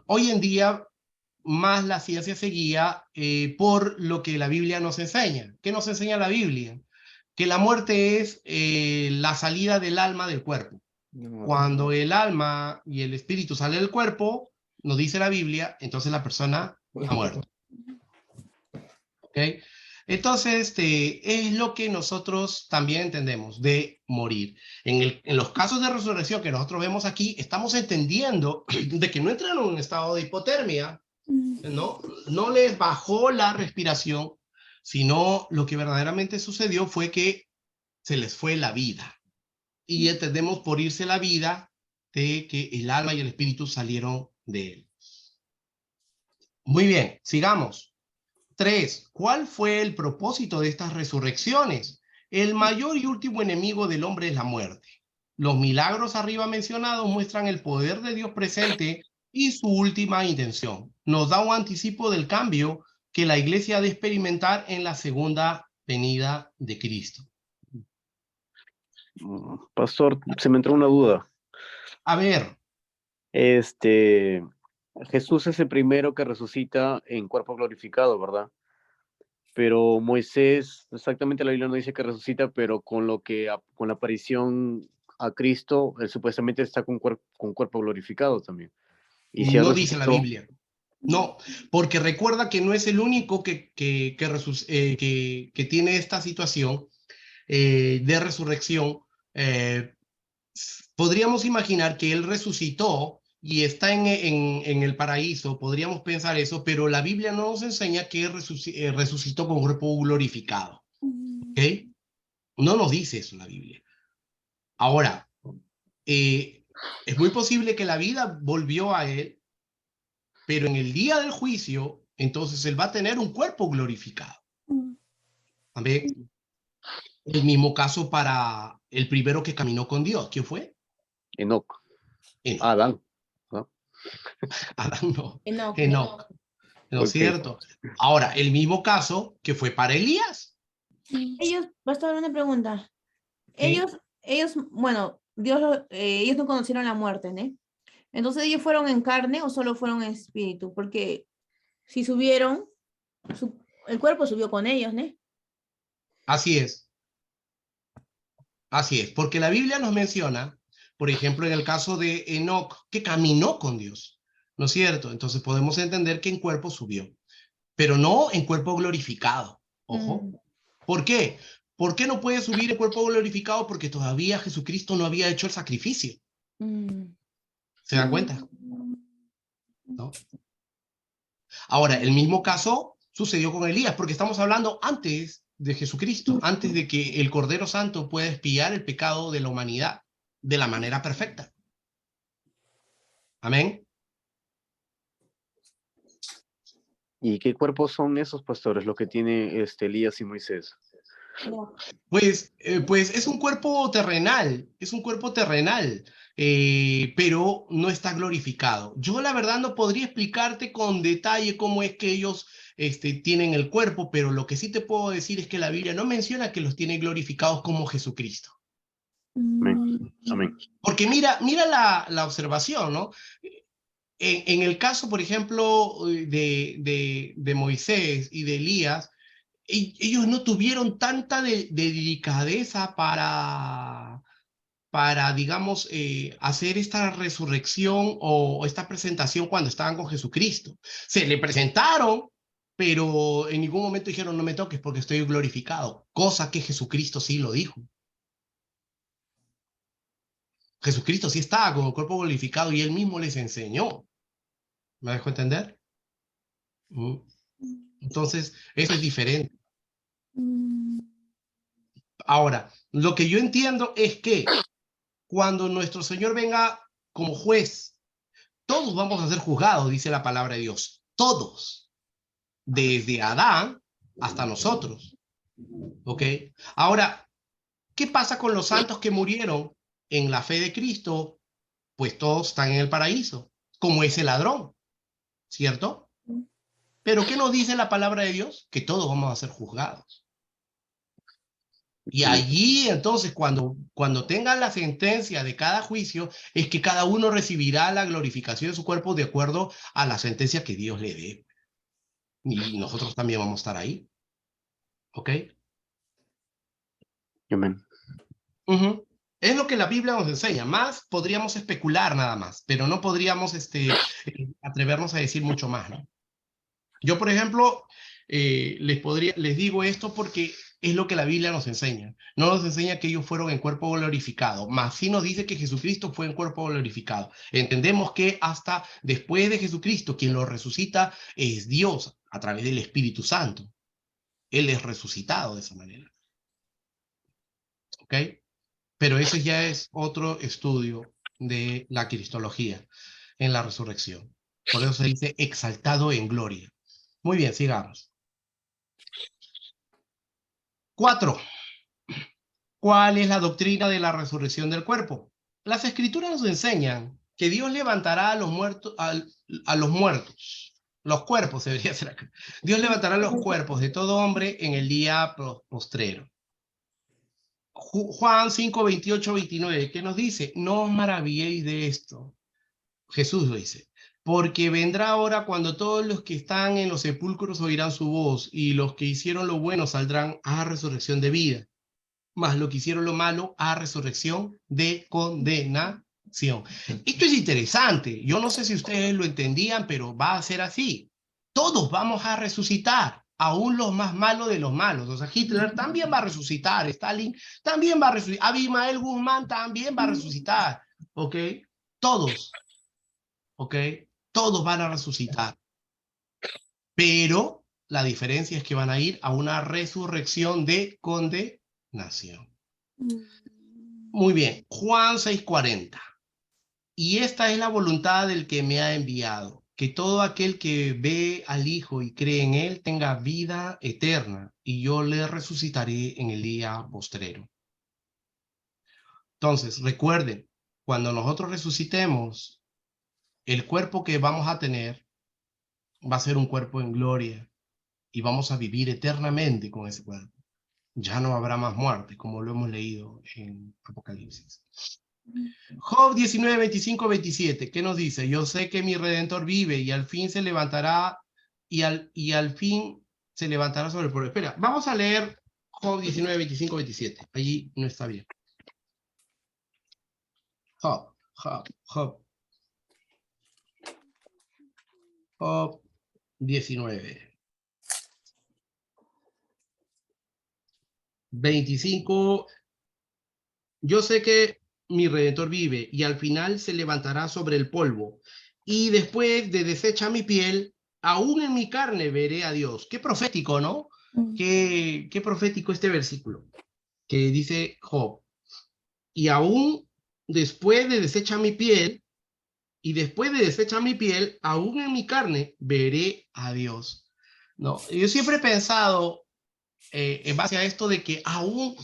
hoy en día más la ciencia se guía por lo que la Biblia nos enseña. ¿Qué nos enseña la Biblia? Que la muerte es la salida del alma del cuerpo. Cuando el alma y el espíritu salen del cuerpo, nos dice la Biblia, entonces la persona Está muerto. ¿Ok? Entonces, es lo que nosotros también entendemos de morir. En los casos de resurrección que nosotros vemos aquí, estamos entendiendo de que no entraron en un estado de hipotermia, no les bajó la respiración, sino lo que verdaderamente sucedió fue que se les fue la vida. Y entendemos por irse la vida de que el alma y el espíritu salieron de él. Muy bien, sigamos. 3. ¿Cuál fue el propósito de estas resurrecciones? El mayor y último enemigo del hombre es la muerte. Los milagros arriba mencionados muestran el poder de Dios presente y su última intención. Nos da un anticipo del cambio que la iglesia ha de experimentar en la segunda venida de Cristo. Pastor, se me entró una duda. A ver, Jesús es el primero que resucita en cuerpo glorificado, ¿verdad? Pero Moisés, exactamente la Biblia no dice que resucita, pero con la aparición a Cristo, él supuestamente está con cuerpo glorificado también. Y si él no dice la resucitó, Biblia. No, porque recuerda que no es el único que tiene esta situación de resurrección. Podríamos imaginar que él resucitó y está en el paraíso, podríamos pensar eso, pero la Biblia no nos enseña que él resucitó con cuerpo glorificado. ¿Ok? No nos dice eso la Biblia. Ahora, es muy posible que la vida volvió a él, pero en el día del juicio, entonces él va a tener un cuerpo glorificado. ¿Amén? El mismo caso para el primero que caminó con Dios. ¿Quién fue? Enoc, Enoc. Adán. Adán no. Enoc. Enoc. ¿No es Ok. cierto? Ahora, el mismo caso que fue para Elías. Ellos, pastor, una pregunta. ¿Sí? Ellos, bueno, ellos no conocieron la muerte, ¿no? Entonces, ¿ellos fueron en carne o solo fueron en espíritu? Porque si subieron, el cuerpo subió con ellos, ¿no? Así es. Así es. Porque la Biblia nos menciona, por ejemplo, en el caso de Enoc, que caminó con Dios. ¿No es cierto? Entonces podemos entender que en cuerpo subió, pero no en cuerpo glorificado. Ojo. ¿Por qué? ¿Por qué no puede subir en cuerpo glorificado? Porque todavía Jesucristo no había hecho el sacrificio. ¿Se dan cuenta? ¿No? Ahora, el mismo caso sucedió con Elías, porque estamos hablando antes de Jesucristo, antes de que el Cordero Santo pueda expiar el pecado de la humanidad de la manera perfecta. Amén. ¿Y qué cuerpos son esos, pastores, lo que tiene Elías y Moisés? Pues es un cuerpo terrenal, pero no está glorificado. Yo la verdad no podría explicarte con detalle cómo es que ellos tienen el cuerpo, pero lo que sí te puedo decir es que la Biblia no menciona que los tiene glorificados como Jesucristo. Amén. Amén. Porque mira la observación, ¿no? En el caso, por ejemplo, de Moisés y de Elías, ellos no tuvieron tanta delicadeza para digamos, hacer esta resurrección o esta presentación cuando estaban con Jesucristo. Se le presentaron, pero en ningún momento dijeron, no me toques porque estoy glorificado, cosa que Jesucristo sí lo dijo. Jesucristo sí estaba con el cuerpo glorificado y él mismo les enseñó. ¿Me dejo entender? Entonces, eso es diferente. Ahora, lo que yo entiendo es que cuando nuestro Señor venga como juez, todos vamos a ser juzgados, dice la palabra de Dios. Todos. Desde Adán hasta nosotros. ¿Ok? Ahora, ¿qué pasa con los santos que murieron en la fe de Cristo? Pues todos están en el paraíso, como ese ladrón, ¿cierto? Pero ¿qué nos dice la palabra de Dios? Que todos vamos a ser juzgados. Y allí, entonces, cuando tengan la sentencia de cada juicio, es que cada uno recibirá la glorificación de su cuerpo de acuerdo a la sentencia que Dios le dé. Y nosotros también vamos a estar ahí. ¿Ok? Amén. Es lo que la Biblia nos enseña. Más podríamos especular nada más, pero no podríamos atrevernos a decir mucho más, ¿no? Yo, por ejemplo, les digo esto porque es lo que la Biblia nos enseña. No nos enseña que ellos fueron en cuerpo glorificado, mas sí nos dice que Jesucristo fue en cuerpo glorificado. Entendemos que hasta después de Jesucristo, quien lo resucita es Dios a través del Espíritu Santo. Él es resucitado de esa manera. ¿Ok? Pero ese ya es otro estudio de la cristología en la resurrección. Por eso se dice exaltado en gloria. Muy bien, sigamos. 4. ¿Cuál es la doctrina de la resurrección del cuerpo? Las escrituras nos enseñan que Dios levantará a los muertos, a los muertos, los cuerpos, debería ser acá. Dios levantará los cuerpos de todo hombre en el día postrero. Juan 5, 28, 29, ¿qué nos dice? No os maravilléis de esto. Jesús lo dice. Porque vendrá hora cuando todos los que están en los sepulcros oirán su voz, y los que hicieron lo bueno saldrán a resurrección de vida, mas lo que hicieron lo malo a resurrección de condenación. Esto es interesante. Yo no sé si ustedes lo entendían, pero va a ser así. Todos vamos a resucitar, aún los más malos de los malos. O sea, Hitler también va a resucitar, Stalin también va a resucitar, Abimael Guzmán también va a resucitar, ¿ok? Todos, ¿ok? Todos van a resucitar. Pero la diferencia es que van a ir a una resurrección de condenación. Muy bien, Juan 6:40. Y esta es la voluntad del que me ha enviado, que todo aquel que ve al Hijo y cree en él tenga vida eterna, y yo le resucitaré en el día postrero. Entonces, recuerden, cuando nosotros resucitemos, el cuerpo que vamos a tener va a ser un cuerpo en gloria, y vamos a vivir eternamente con ese cuerpo. Ya no habrá más muerte, como lo hemos leído en Apocalipsis. Job 19, 25, 27, ¿qué nos dice? Yo sé que mi Redentor vive y al fin se levantará, y al fin se levantará sobre el pueblo. Espera, vamos a leer Job 19, 25, 27. Allí no está bien. Job 19. 25. Yo sé que mi Redentor vive y al final se levantará sobre el polvo. Y después de deshecha mi piel, aún en mi carne veré a Dios. Qué profético, ¿no? Qué profético este versículo que dice Job. Y aún después de deshecha mi piel, aún en mi carne veré a Dios. ¿No? Yo siempre he pensado, en base a esto, de que aún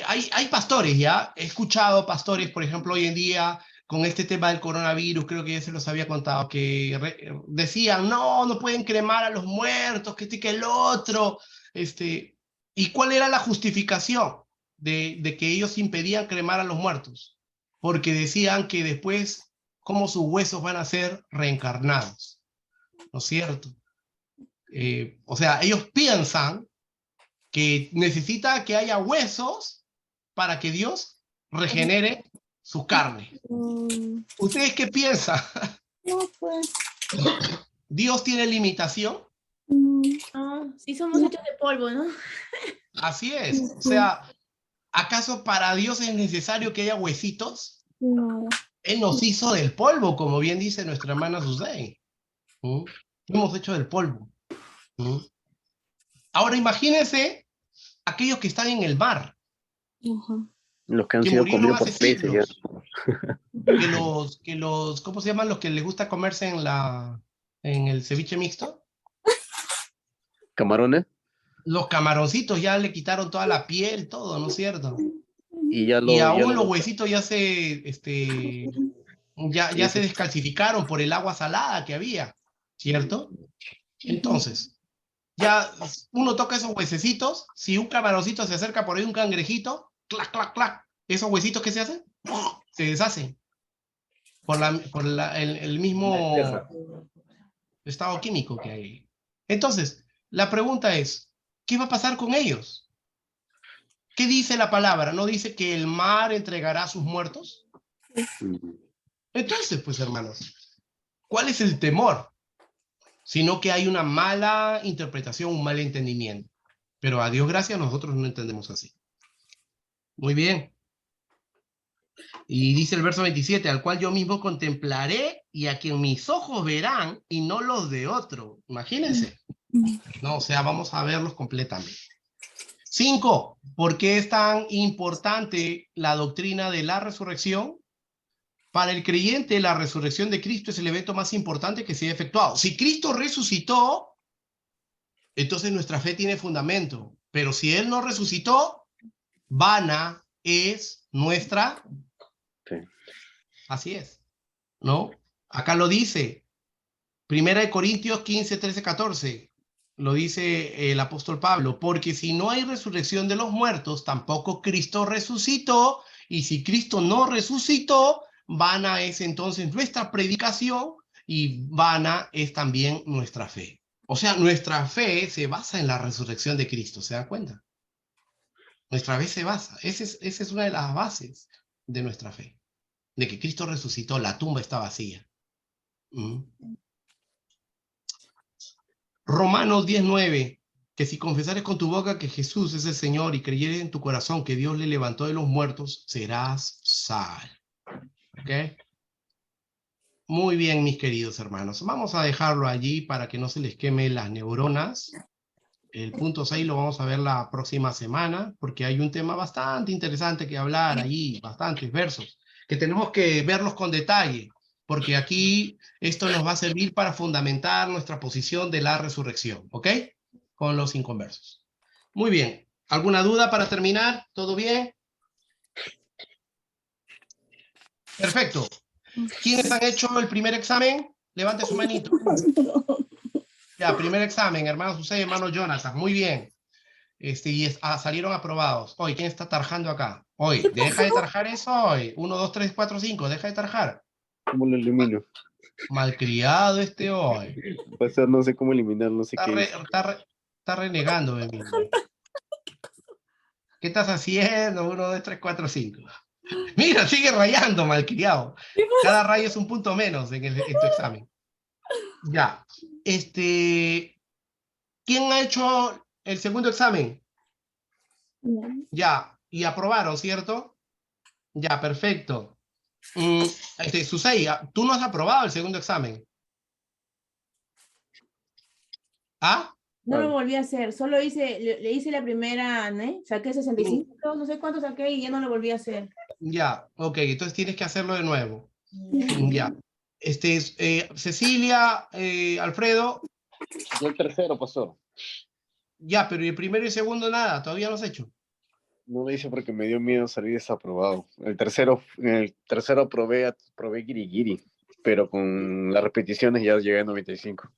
hay pastores, ¿ya? He escuchado pastores, por ejemplo, hoy en día, con este tema del coronavirus, creo que ya se los había contado, que decían, no pueden cremar a los muertos, que este y que el otro. ¿Y cuál era la justificación de que ellos impedían cremar a los muertos? Porque decían que después, cómo sus huesos van a ser reencarnados, ¿no es cierto? O sea, ellos piensan que necesita que haya huesos para que Dios regenere su carne. ¿Ustedes qué piensan? No, pues. ¿Dios tiene limitación? Sí, somos hechos de polvo, ¿no? Así es. O sea, ¿acaso para Dios es necesario que haya huesitos? No. Él nos hizo del polvo, como bien dice nuestra hermana Susay. Hemos hecho del polvo. Ahora imagínense aquellos que están en el mar. Los que han Que sido murieron comidos por hace peces ya. siglos. Que los, ¿cómo se llaman los que les gusta comerse en el ceviche mixto? ¿Camarones? Los camaroncitos ya le quitaron toda la piel, todo, ¿no es cierto? Y ya Y aún ya los huesitos ya se descalcificaron por el agua salada que había, ¿cierto? Entonces, ya uno toca esos huesecitos, si un camaroncito se acerca por ahí, un cangrejito, clac, clac, clac, esos huesitos que se hacen, se deshacen por el mismo estado químico que hay. Entonces, la pregunta es, ¿qué va a pasar con ellos? ¿Qué dice la palabra? ¿No dice que el mar entregará a sus muertos? Entonces, pues hermanos, ¿cuál es el temor? sino que hay una mala interpretación, un mal entendimiento. Pero a Dios gracias, nosotros no entendemos así. Muy bien. Y dice el verso 27, al cual yo mismo contemplaré y a quien mis ojos verán y no los de otro. Imagínense. No, o sea, vamos a verlos completamente. 5. ¿Por qué es tan importante la doctrina de la resurrección? Para el creyente, la resurrección de Cristo es el evento más importante que se ha efectuado. Si Cristo resucitó, entonces nuestra fe tiene fundamento. Pero si Él no resucitó, vana es nuestra. Sí. Así es, ¿no? Acá lo dice. 1 Corintios 15, 13, 14. Lo dice el apóstol Pablo. Porque si no hay resurrección de los muertos, tampoco Cristo resucitó. Y si Cristo no resucitó, vana es entonces nuestra predicación y vana es también nuestra fe. O sea, nuestra fe se basa en la resurrección de Cristo, ¿se dan cuenta? Nuestra fe se basa, esa es una de las bases de nuestra fe, de que Cristo resucitó, la tumba está vacía. Romanos 19, que si confesares con tu boca que Jesús es el Señor y creyeres en tu corazón que Dios le levantó de los muertos, serás salvo. ¿Ok? Muy bien, mis queridos hermanos. Vamos a dejarlo allí para que no se les queme las neuronas. El punto 6 lo vamos a ver la próxima semana, porque hay un tema bastante interesante que hablar allí, bastantes versos, que tenemos que verlos con detalle, porque aquí esto nos va a servir para fundamentar nuestra posición de la resurrección, ¿ok? Con los inconversos. Muy bien. ¿Alguna duda para terminar? ¿Todo bien? Perfecto. ¿Quiénes han hecho el primer examen? Levante su manito. Ya, primer examen, hermano José y hermano Jonathan. Muy bien. Salieron aprobados. Hoy, ¿quién está tarjando acá? Hoy, deja de tarjar eso hoy. 1, 2, 3, 4, 5, deja de tarjar. ¿Cómo lo elimino? Malcriado hoy. O sea, no sé cómo eliminar, no sé qué es. Está renegando de mí. ¿Qué estás haciendo? 1, 2, 3, 4, 5. Mira, sigue rayando, malcriado. Cada rayo es un punto menos en tu examen. Ya. ¿Quién ha hecho el segundo examen? Ya. Y aprobaron, ¿cierto? Ya, perfecto. Susei, tú no has aprobado el segundo examen. ¿Ah? No lo volví a hacer, solo le hice la primera, ¿no? Saqué 65, no sé cuánto saqué y ya no lo volví a hacer. Ya, ok, entonces tienes que hacerlo de nuevo. Ya. Cecilia, Alfredo. Yo el tercero, pastor. Ya, pero el primero y el segundo nada, todavía no has hecho. No lo hice porque me dio miedo salir desaprobado. En el tercero probé guiriguiri, pero con las repeticiones ya llegué a 95.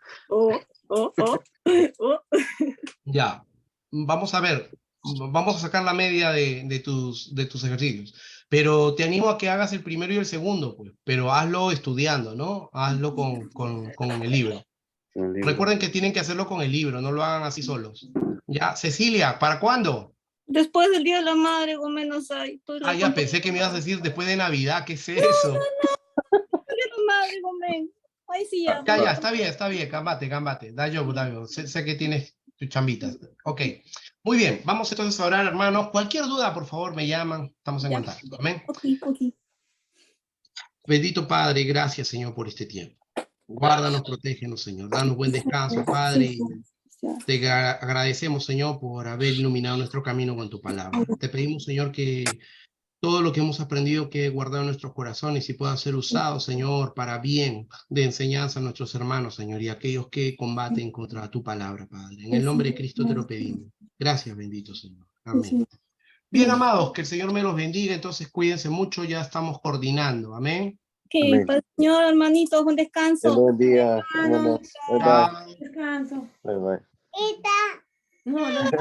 Ya, vamos a ver, vamos a sacar la media de tus ejercicios, pero te animo a que hagas el primero y el segundo, pues, pero hazlo estudiando, ¿no? Hazlo con el libro. Recuerden que tienen que hacerlo con el libro, no lo hagan así solos. Ya, Cecilia, ¿para cuándo? Después del Día de la Madre, o menos hay. Ya pensé que me ibas a decir después de Navidad, ¿qué es eso? Día de la Madre, gomen. Ay, sí, ya. Ya, está bien, gambate, da yo, sé que tienes tus chambitas. Ok, muy bien, vamos entonces a orar, hermanos. Cualquier duda, por favor, me llaman, estamos en contacto, amén. Ok. Bendito Padre, gracias, Señor, por este tiempo. Guárdanos, protégenos, Señor, danos buen descanso, Padre. Te agradecemos, Señor, por haber iluminado nuestro camino con tu palabra. Te pedimos, Señor, que todo lo que hemos aprendido quede guardado en nuestros corazones y pueda ser usado, Señor, para bien de enseñanza a nuestros hermanos, Señor, y a aquellos que combaten contra tu palabra, Padre. En el nombre de Cristo te lo pedimos. Gracias, bendito Señor. Amén. Bien, amados, que el Señor me los bendiga, entonces cuídense mucho, ya estamos coordinando. Amén. Que para el Señor, hermanitos, buen descanso. Buen día, hermanos. Bye bye. Descanso. Bye bye. No, no.